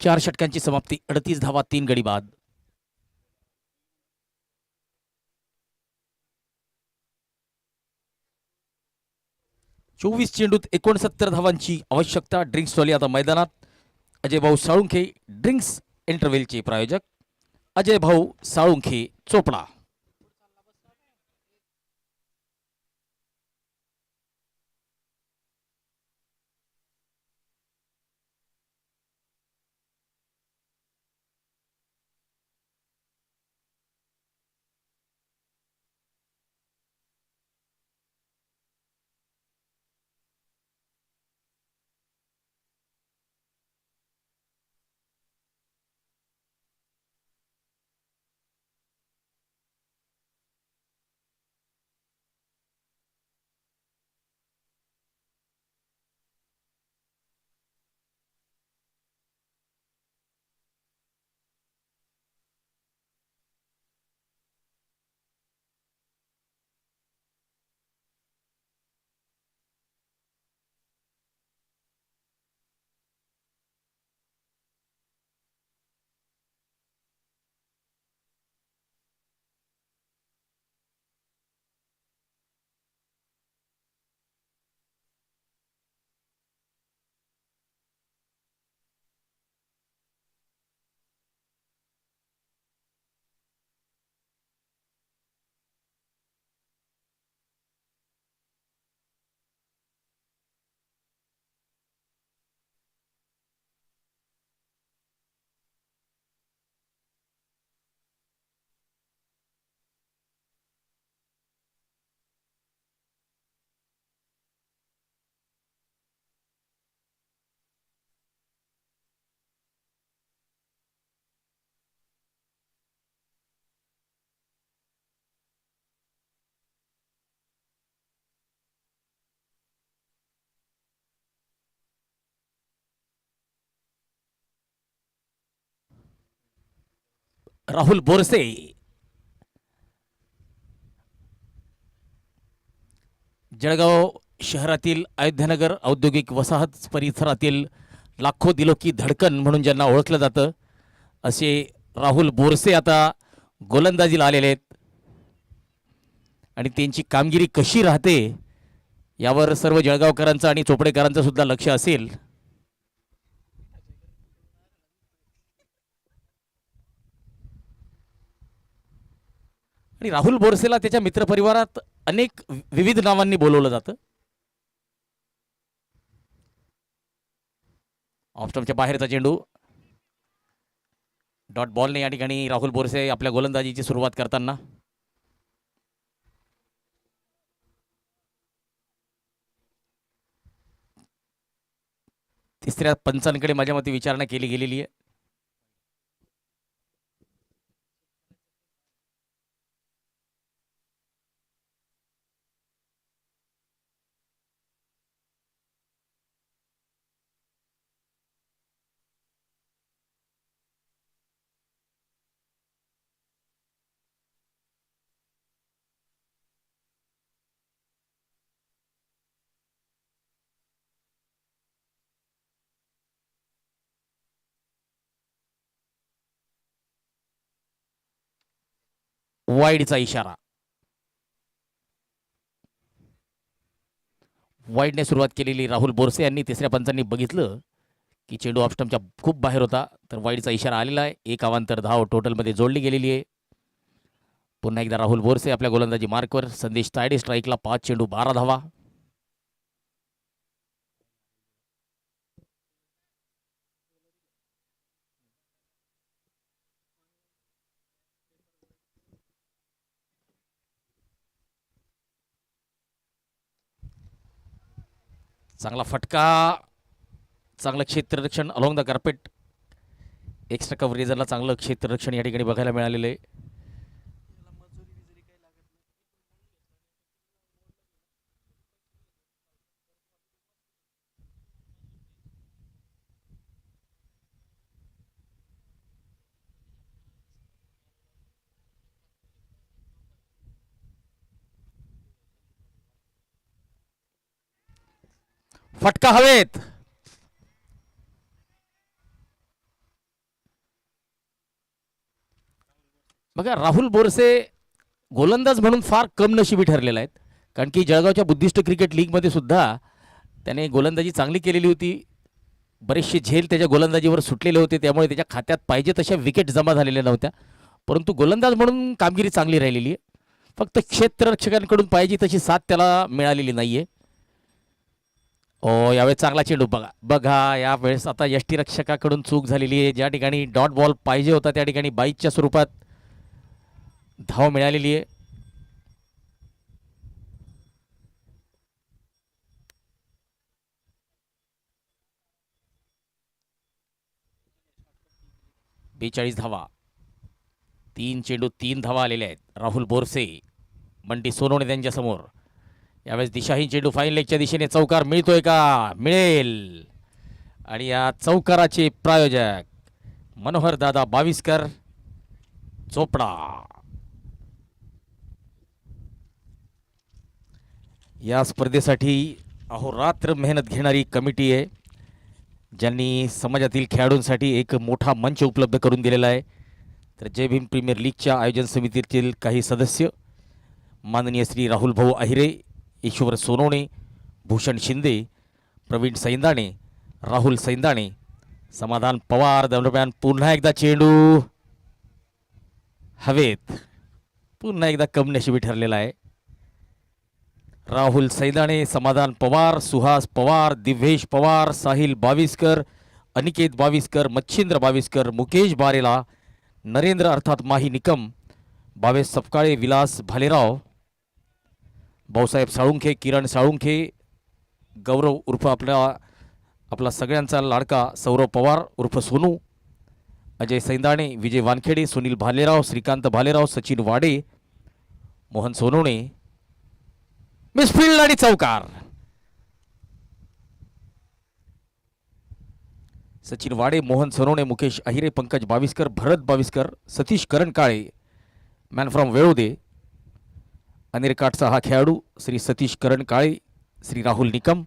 चार षटकांची समाप्ती, 38 धावा, 3 गडी बाद. चोवीस चेंडूत 69 धावांची आवश्यकता. ड्रिंक्स ट्रॉली आता मैदानात. अजय भाऊ साळुंखे, ड्रिंक्स इंटरव्हेलचे प्रायोजक, अजय भाऊ साळुंखे चोपडा. राहुल बोरसे. जळगाव शहरातील अयोध्यानगर औद्योगिक वसाहत परिसरातील लाखो दिलो की धडकन म्हणून ज्यांना ओळखलं जातं असे राहुल बोरसे आता गोलंदाजीला आलेले आहेत आणि त्यांची कामगिरी कशी राहते यावर सर्व जळगावकरांचं आणि चोपडेकरांचं सुद्धा लक्ष असेल. आणि राहुल बोरसेला त्याच्या मित्रपरिवारात अनेक विविध नावांनी बोलवलं जातं. ऑफस्टंपच्या बाहेरचा चेंडू डॉट बॉलने या ठिकाणी राहुल बोरसे आपल्या गोलंदाजीची सुरुवात करताना तिसऱ्या पंचांकडे माझ्या मते विचारणा केली गेलेली आहे. वाईडचा इशारा. वाईडने सुरुवात केलेली राहुल बोरसे यांनी तिसऱ्या पंचांनी बघितलं की चेंडू ऑफस्टंपच्या खूप बाहेर होता, तर वाईडचा इशारा आलेला आहे. एक अवांतर धाव टोटलमध्ये जोडली गेलेली आहे. पुन्हा एकदा राहुल बोरसे आपल्या गोलंदाजी मार्कवर. संदेश तायडे स्ट्राईकला 5 चेंडू 12 धावा. चांगला फटका, चांगलं क्षेत्ररक्षण अलॉंग द कार्पेट. एक्स्ट्रा कव्हरेजला चांगलं क्षेत्ररक्षण या ठिकाणी बघायला मिळालेलं आहे. फटका हवेत. बघा, राहुल बोरसे गोलंदाज म्हणून फार कम नशिबी ठरलेला आहेत, कारण की जळगावच्या बुद्धिस्ट क्रिकेट लीगमध्ये सुद्धा त्याने गोलंदाजी चांगली केलेली होती. बरेचसे झेल त्याच्या गोलंदाजीवर सुटलेले होते, त्यामुळे त्याच्या खात्यात पाहिजे तशा विकेट जमा झालेल्या नव्हत्या. परंतु गोलंदाज म्हणून कामगिरी चांगली राहिलेली आहे. फक्त क्षेत्ररक्षकांकडून पाहिजे तशी साथ त्याला मिळालेली नाहीये. यावेळेस चांगला चेंडू. बघा बघा, यावेळेस आता यष्टीरक्षकाकडून चूक झालेली आहे. ज्या ठिकाणी डॉट बॉल पाहिजे होता त्या ठिकाणी बाईकच्या स्वरूपात धाव मिळालेली आहे. बेचाळीस धावा, 3 चेंडू 3 धावा आलेल्या आहेत. राहुल बोरसे, बंटी सोनवणे त्यांच्या समोर. यावेळेस दिशाहीन चेंडू फाईन लेगच्या दिशेने. चौकार मिळतोय का? मिळेल. आणि या चौकाराचे प्रायोजक मनोहर दादा बाविस्कर, चोपडा. या स्पर्धेसाठी अहोरात्र मेहनत घेणारी कमिटी आहे, ज्यांनी समाजातील खेळाडूंसाठी एक मोठा मंच उपलब्ध करून दिलेला आहे. तर जय भीम प्रीमियर लीगच्या आयोजन समितीतील काही सदस्य माननीय श्री राहुल भाऊ अहिरे, ईश्वर सोनवणे, भूषण शिंदे, प्रवीण सैंदाणे, राहुल सैंदाणे, समाधान पवार दरम्यान पुन्हा एकदा चेंडू हवेत. पुन्हा एकदा कमनशिबी ठरलेला आहे. राहुल सैंदाणे, समाधान पवार, सुहास पवार, दिव्येश पवार, साहिल बाविस्कर, अनिकेत बाविस्कर, मच्छिंद्र बाविस्कर, मुकेश बारेला, नरेंद्र अर्थात माही निकम, भावेश सपकाळे, विलास भालेराव, भाऊसाहेब साळुंखे, किरण साळुंखे, गौरव उर्फ आपला सगळ्यांचा लाडका सौरव पवार उर्फ सोनू, अजय सैंदाणे, विजय वानखेडे, सुनील भालेराव, श्रीकांत भालेराव, सचिन वाडे, मोहन सोनवणे. मिसफिल्ड आणि चौकार. सचिन वाडे, मोहन सोनवणे, मुकेश अहिरे, पंकज बाविस्कर, भरत बाविस्कर, सतीश करण काळे, मॅन फ्रॉम वेळोदे, अनिरकाठचा हा खेळाडू श्री सतीश करण काळे, श्री राहुल निकम,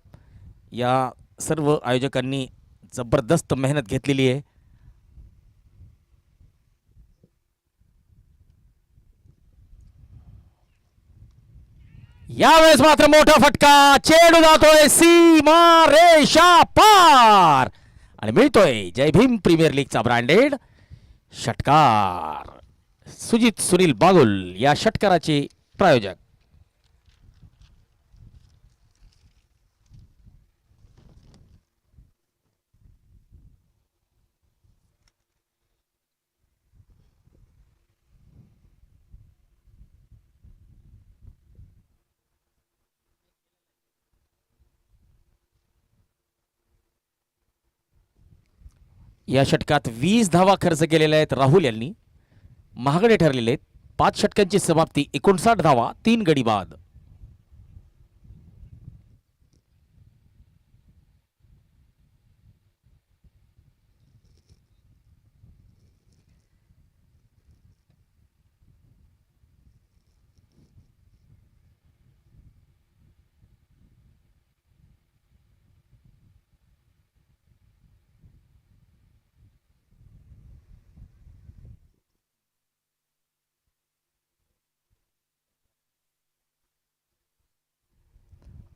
या सर्व आयोजकांनी जबरदस्त मेहनत घेतलेली आहे. यावेळेस मात्र मोठा फटका, चेंडू जातोय सीमा रेषा पार आणि मिळतोय जय भीम प्रीमियर लीगचा ब्रँडेड षटकार. सुजित सुनील बागुल या षटकाराचे प्रायोजक. या षटकात 20 धावा खर्च केलेल्या आहेत राहुल यांनी. महागडे ठरलेले आहेत. 5 षटकांची समाप्ती, 59 धावा, 3 गडी बाद.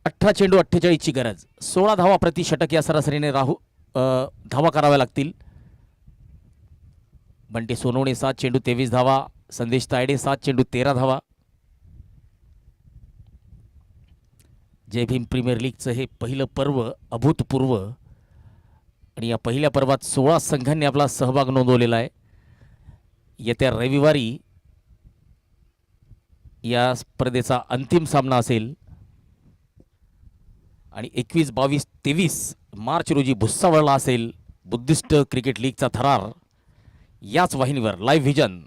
अठरा चेंडू 48 ची गरज. 16 धावा प्रति षटक या सरासरीने धावा कराव्या लागतील. बंटी सोनवणे 7 चेंडू 23 धावा, संदेश तायडे 7 चेंडू 13 धावा. जय भीम प्रीमियर लीगचं हे पहिलं पर्व अभूतपूर्व आणि या पहिल्या पर्वात 16 संघांनी आपला सहभाग नोंदवलेला आहे. येत्या रविवारी या स्पर्धेचा अंतिम सामना असेल आणि 21, 22, 23 मार्च रोजी भुसावळला असेल बुद्धिस्ट क्रिकेट लीगचा थरार. याच वाहिनीवर live vision,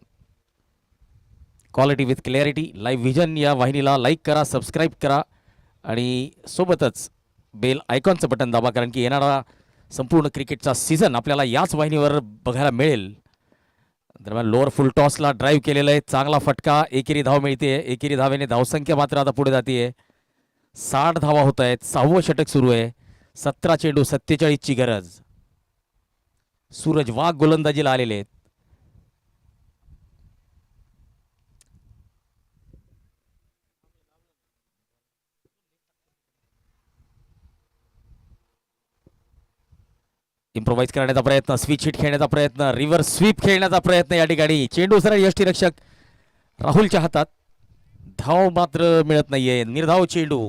quality with clarity live vision या वाहिनीला लाईक करा, सबस्क्राईब करा आणि सोबतच बेल आयकॉनचं बटन दाबा, कारण की येणारा संपूर्ण क्रिकेटचा सीझन आपल्याला याच वाहिनीवर बघायला मिळेल. दरम्यान लोअर फुल टॉसला ड्राईव्ह केलेला आहे, चांगला फटका, एकेरी धाव मिळते. एकेरी धावेने धावसंख्या मात्र आता पुढे जाते. 60 धावा होत आहेत. 6वं षटक सुरू आहे. 17 चेंडू 47 ची गरज. सूरज वाघ गोलंदाजीला आलेले आहेत. इम्प्रोवाइज करण्याचा प्रयत्न, स्विच हिट खेळण्याचा प्रयत्न, रिव्हर्स स्वीप खेळण्याचा प्रयत्न. या ठिकाणी चेंडू सरळ यष्टीरक्षक राहुलच्या हातात. धाव मात्र मिळत नाहीये. निर्धाव चेंडू.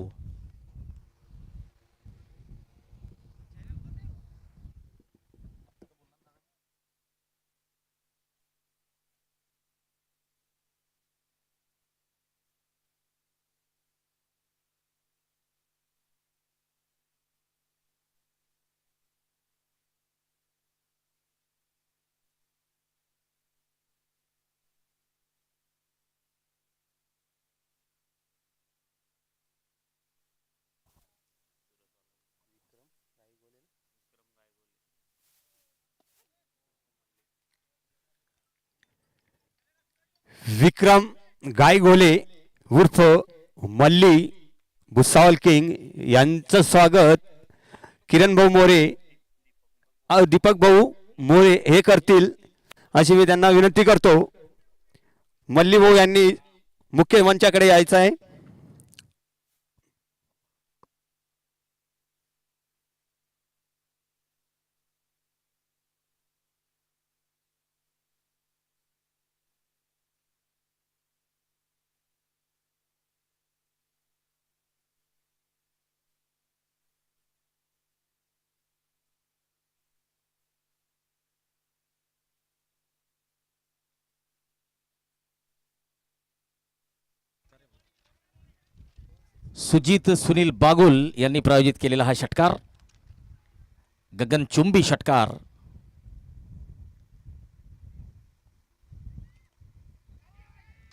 विक्रम गायगोले उर्फ मल्ली भुसावल किंग यांचं स्वागत किरण भाऊ मोरे, दीपक भाऊ मोरे हे करतील अशी मी त्यांना विनंती करतो. मल्ली भाऊ यांनी मुख्य मंचाकडे यायचं आहे. सुजित सुनील बागुल यांनी प्रायोजित केलेला हा षटकार, गगनचुंबी षटकार.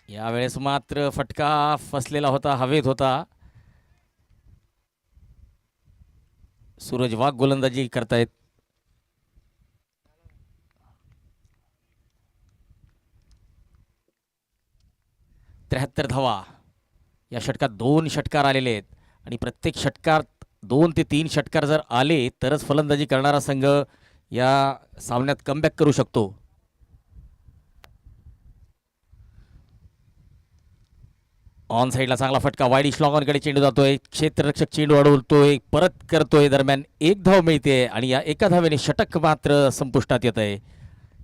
यावेळेस मात्र फटका फसलेला होता, हवेत होता. सूरज वाघ गोलंदाजी करतायत. 73 धावा. या षटकात 2 षटकार आलेले आहेत आणि प्रत्येक षटकात 2 ते 3 षटकार जर आले तरच फलंदाजी करणारा संघ या सामन्यात कमबॅक करू शकतो. ऑन साईडला चांगला फटका, वाईड लॉंग ऑनकडे चेंडू जातोय, क्षेत्ररक्षक चेंडू अडवतोय, परत करतोय, दरम्यान 1 धाव मिळते आणि या एका धावेने षटक मात्र संपुष्टात येत आहे.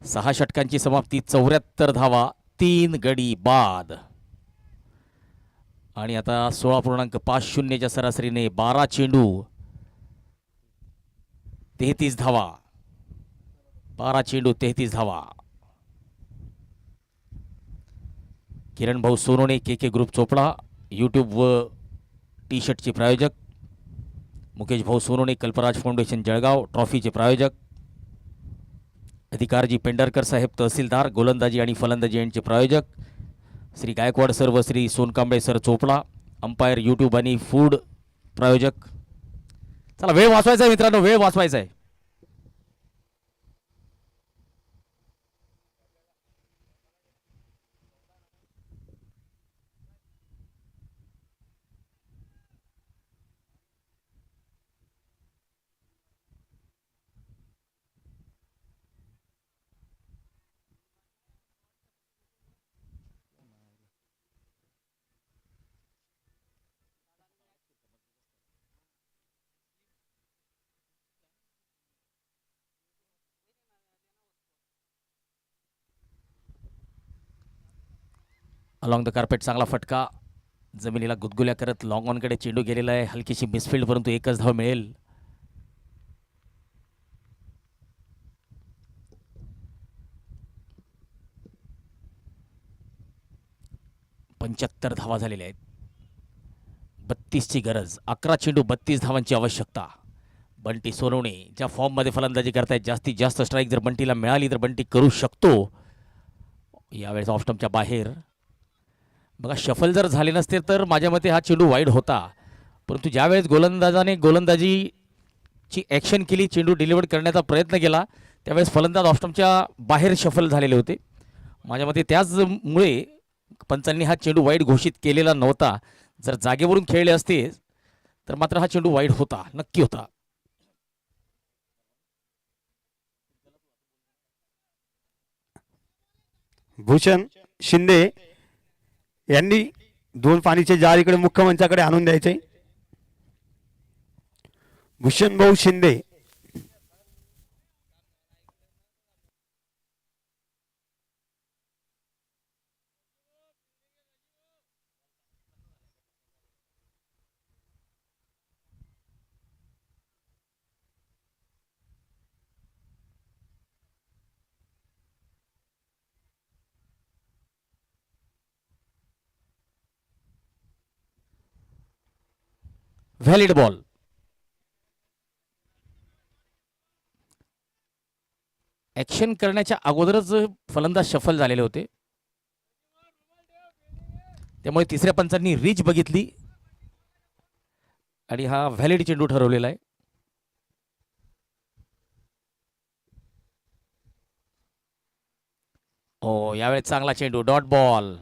6 षटकांची समाप्ती, 74 धावा, 3 गडी बाद. आणि आता 16.50च्या सरासरीने 12 चेंडू 33 धावा. 12 चेंडू 33 धावा. किरण भाऊ सोनोने, के ग्रुप चोपडा, यूट्यूब व टी शर्टचे प्रायोजक. मुकेश भाऊ सोनोने, कल्पराज फाउंडेशन जळगाव, ट्रॉफीचे प्रायोजक. अधिकारजी पेंढरकर साहेब, तहसीलदार, गोलंदाजी आणि फलंदाजी यांचे प्रायोजक. श्री गायकवाड सर व Shri Sonkamble sir Chopda, umpire, YouTube आणि फूड प्रायोजक. चला, वेळ वाचवायचा आहे मित्रांनो, वेळ वाचवायचा आहे. अलॉंग द कार्पेट चांगला फटका, जमिनीला गुदगुल्या करत लॉंग ऑनकडे चेंडू गेलेला आहे. हलकीशी मिसफिल्ड, परंतु एकच धाव मिळेल. पंच्याहत्तर धावा झालेल्या आहेत. 32ची गरज, 11 चेंडू 32 धावांची आवश्यकता. बंटी सोनवणे ज्या फॉर्ममध्ये फलंदाजी करतायत, जास्तीत जास्त स्ट्राईक जर बंटीला मिळाली तर बंटी करू शकतो. यावेळेस ऑफस्टंपच्या बाहेर. बघा, शफल जर झाले नसते तर माझ्या मते हा चेंडू वाईड होता, परंतु ज्यावेळेस गोलंदाजाने गोलंदाजीची ॲक्शन केली, चेंडू डिलिव्हर करण्याचा प्रयत्न केला, त्यावेळेस फलंदाज ऑफस्टंपच्या बाहेर शफल झालेले होते. माझ्या मते त्याचमुळे पंचांनी हा चेंडू वाईड घोषित केलेला नव्हता. जर जागेवरून खेळले असते तर मात्र हा चेंडू वाईड होता, नक्की होता. भूषण शिंदे यांनी 2 पाणीचे जार इकडे मुख्य मंचाकडे आणून द्यायचे. भूषण भाऊ शिंदे. Valid ball. ॲक्शन करण्याच्या अगोदरच फलंदाज शफल झालेले होते, त्यामुळे तिसऱ्या पंचांनी रीच बघितली आणि हा व्हॅलिड चेंडू ठरवलेला आहे. हो, यावेळेस चांगला चेंडू, डॉट बॉल.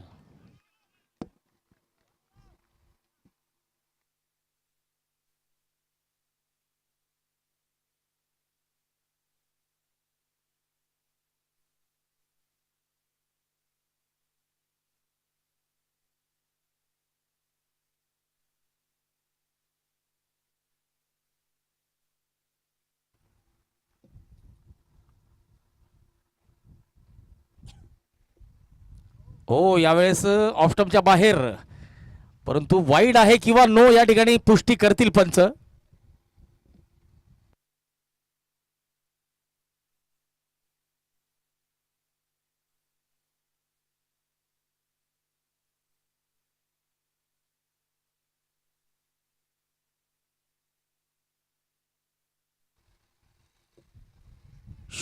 हो, यावेळेस ऑफस्टंपच्या बाहेर, परंतु वाईड आहे किंवा नो या ठिकाणी पुष्टी करतील पंच.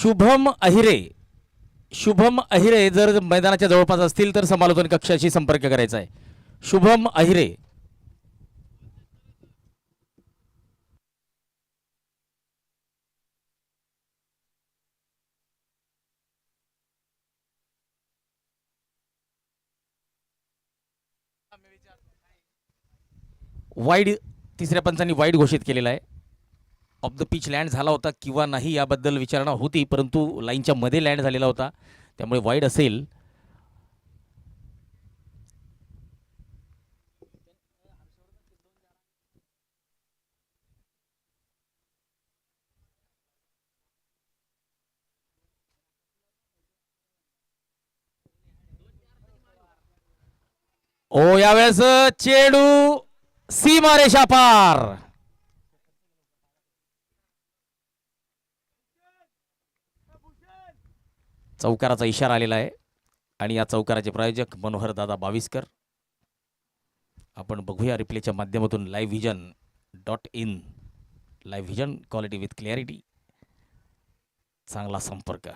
शुभम अहिरे, शुभम अहिरे जर मैदानाच्या जवळपास असतील तर समालोचन कक्षाशी संपर्क करायचा आहे. शुभम अहिरे. वाईड, तिसऱ्या पंचांनी वाईड घोषित केलेला आहे. ऑफ द पिच लँड झाला होता किंवा नाही याबद्दल विचारणा होती, परंतु लाईनच्या मध्ये लँड झालेला होता, त्यामुळे वाईड असेल. ओ यावेळेस चेंडू सीमारेषा पार. चौकाराचा इशारा आलेला आहे आणि या चौकाराचे प्रायोजक मनोहर दादा बाविस्कर. आपण बघूया रिप्लेच्या माध्यमातून livevizon.in. Live vision, quality with clarity, चांगला संपर्क.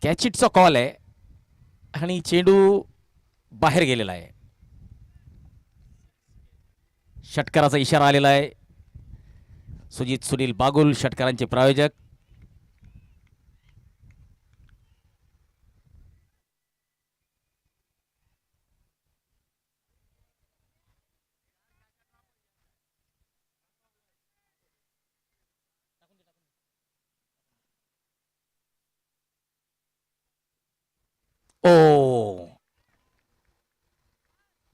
कॅचिटचा कॉल आहे आणि चेंडू बाहेर गेलेला आहे. षटकाराचा इशारा आलेला आहे. सुजित सुनील बागुल षटकारांचे प्रायोजक. ओ,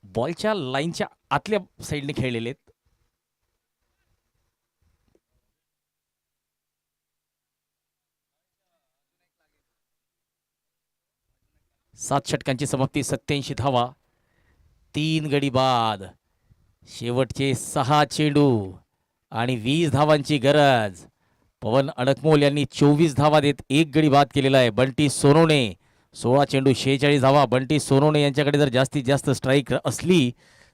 बॉलच्या लाईनच्या आतल्या साईडने खेळलेले आहेत. सात षटकांची समाप्ती, 87 धावा, 3 गडी बाद, शेवटचे 6 चेंडू आणि 20 धावांची गरज. पवन अडकमोल यांनी 24 धावा देत 1 गडी बाद केलेला आहे. बंटी सोनवणे 16 चेंडू 46 धावा. बंटी सोनवणे यांच्याकडे जर जास्तीत जास्त स्ट्राईक असली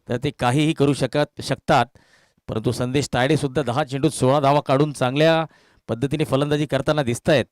तर ते काहीही करू शकतात, परंतु संदेश तायडे सुद्धा 10 चेंडूत 16 धावा काढून चांगल्या पद्धतीने फलंदाजी करताना दिसत आहेत.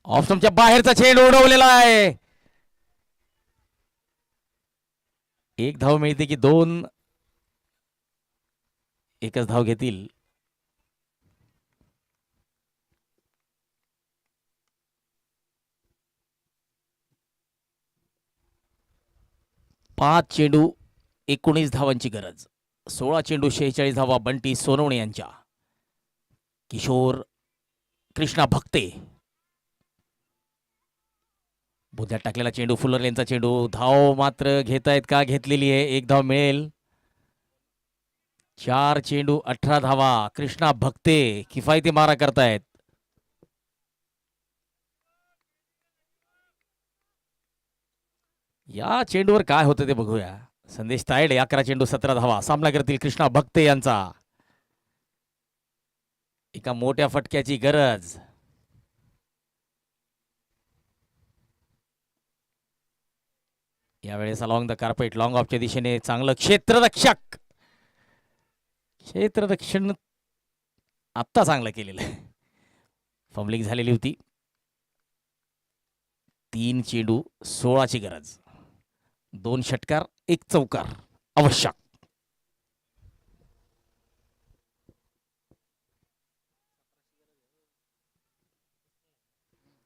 ऑफ स्टंपच्या बाहेरचा चेंडू उडवलेला आहे. 1 धाव मिळते की 2 एकच धाव घेतील. पाच चेंडू 19 धावांची गरज. 16 चेंडू 46 धावा बंटी सोनवणे यांच्या. किशोर कृष्णा भक्ते बुद्ध्यात टाकलेला चेंडू, फुलर यांचा चेंडू. धाव मात्र घेतायत का? घेतलेली आहे. 1 धाव मिळेल. 4 चेंडू 18 धावा. कृष्णा भक्ते किफायती मारा करतायत. या चेंडूवर काय होतं ते बघूया. संदेश तायडे 11 चेंडू 17 धावा. सामना करतील कृष्णा भक्ते यांचा. एका मोठ्या फटक्याची गरज. यावेळेस अलॉंग द कार्पेट लॉंग ऑफच्या दिशेने चांगलं क्षेत्ररक्षक. क्षेत्ररक्षण आत्ता चांगलं केलेलं आहे. फंबलिंग झालेली होती. 3 चेंडू 16ची गरज. 2 षटकार 1 चौकार आवश्यक.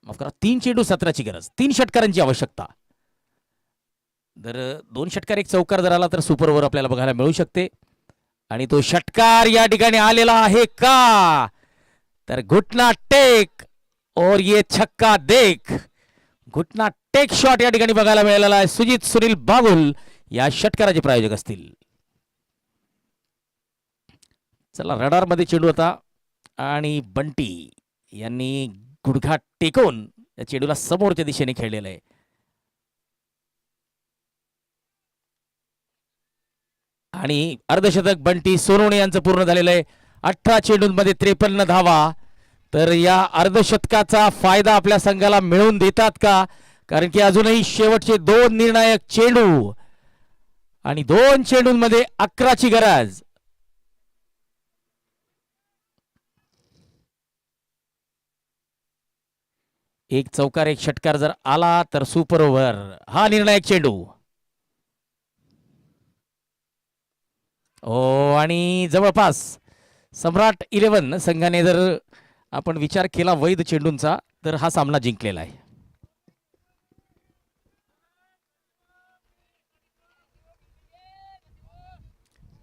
माफ करा, 3 चेंडू 17ची गरज. 3 षटकारांची आवश्यकता. जर 2 षटकार 1 चौकार जर आला तर सुपर ओव्हर आपल्याला बघायला मिळू शकते. आणि तो षटकार या ठिकाणी आलेला आहे का, तर घुटना टेक और ये छक्का देख. घुटना टेक शॉट या ठिकाणी बघायला मिळालेला आहे. सुजित सुनील बागुल या षटकाराचे प्रायोजक असतील. चला, रडार मध्ये चेंडू होता आणि बंटी यांनी गुडघा टेकून या चेंडूला समोरच्या दिशेने खेळलेलं आहे. आणि अर्धशतक बंटी सोनवणे यांचं पूर्ण झालेलं आहे. 18 चेंडूंमध्ये 53 धावा. तर या अर्धशतकाचा फायदा आपल्या संघाला मिळवून देतात का, कारण की अजूनही शेवटचे 2 निर्णायक चेंडू आणि 2 चेंडूंमध्ये 11ची गरज. एक चौकार 1 षटकार जर आला तर सुपर ओव्हर. हा निर्णायक चेंडू. आणि जवळपास सम्राट 11 संघाने जर आपण विचार केला वैध चेंडूंचा तर हा सामना जिंकलेला आहे.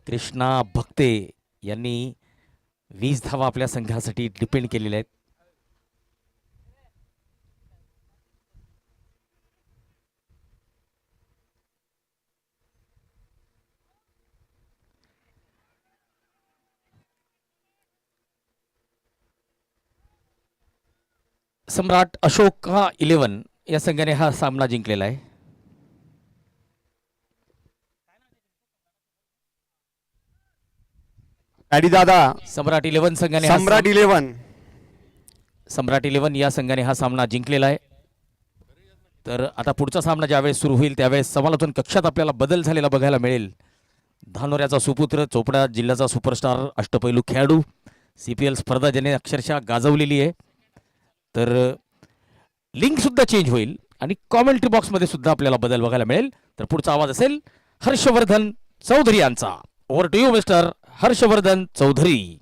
कृष्णा भक्ते यांनी 20 धावा आपल्या संघासाठी डिपेंड केलेल्या आहेत. सम्राट अशोक 11 या संघाने हा सामना जिंकलेला आहे. डॅडी दादा सम्राट 11 संघाने सम्राट 11 या संघाने हा सामना जिंकलेला आहे. तर आता पुढचा सामना ज्यावेळेस सुरू होईल त्यावेळेस समालोचन कक्षात आपल्याला बदल झालेला बघायला मिळेल. धानोऱ्याचा सुपुत्र, चोपडा जिल्ह्याचा सुपरस्टार, अष्टपैलू खेळाडू, CPL स्पर्धा ज्याने अक्षरशः गाजवलेली आहे. तर लिंक सुद्धा चेंज होईल आणि कॉमेंट्री बॉक्समध्ये सुद्धा आपल्याला बदल बघायला मिळेल. तर पुढचा आवाज असेल हर्षवर्धन चौधरी यांचा. Over to you mister Harshvardhan Chaudhari.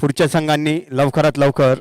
पुढच्या संघांनी लवकरात लवकर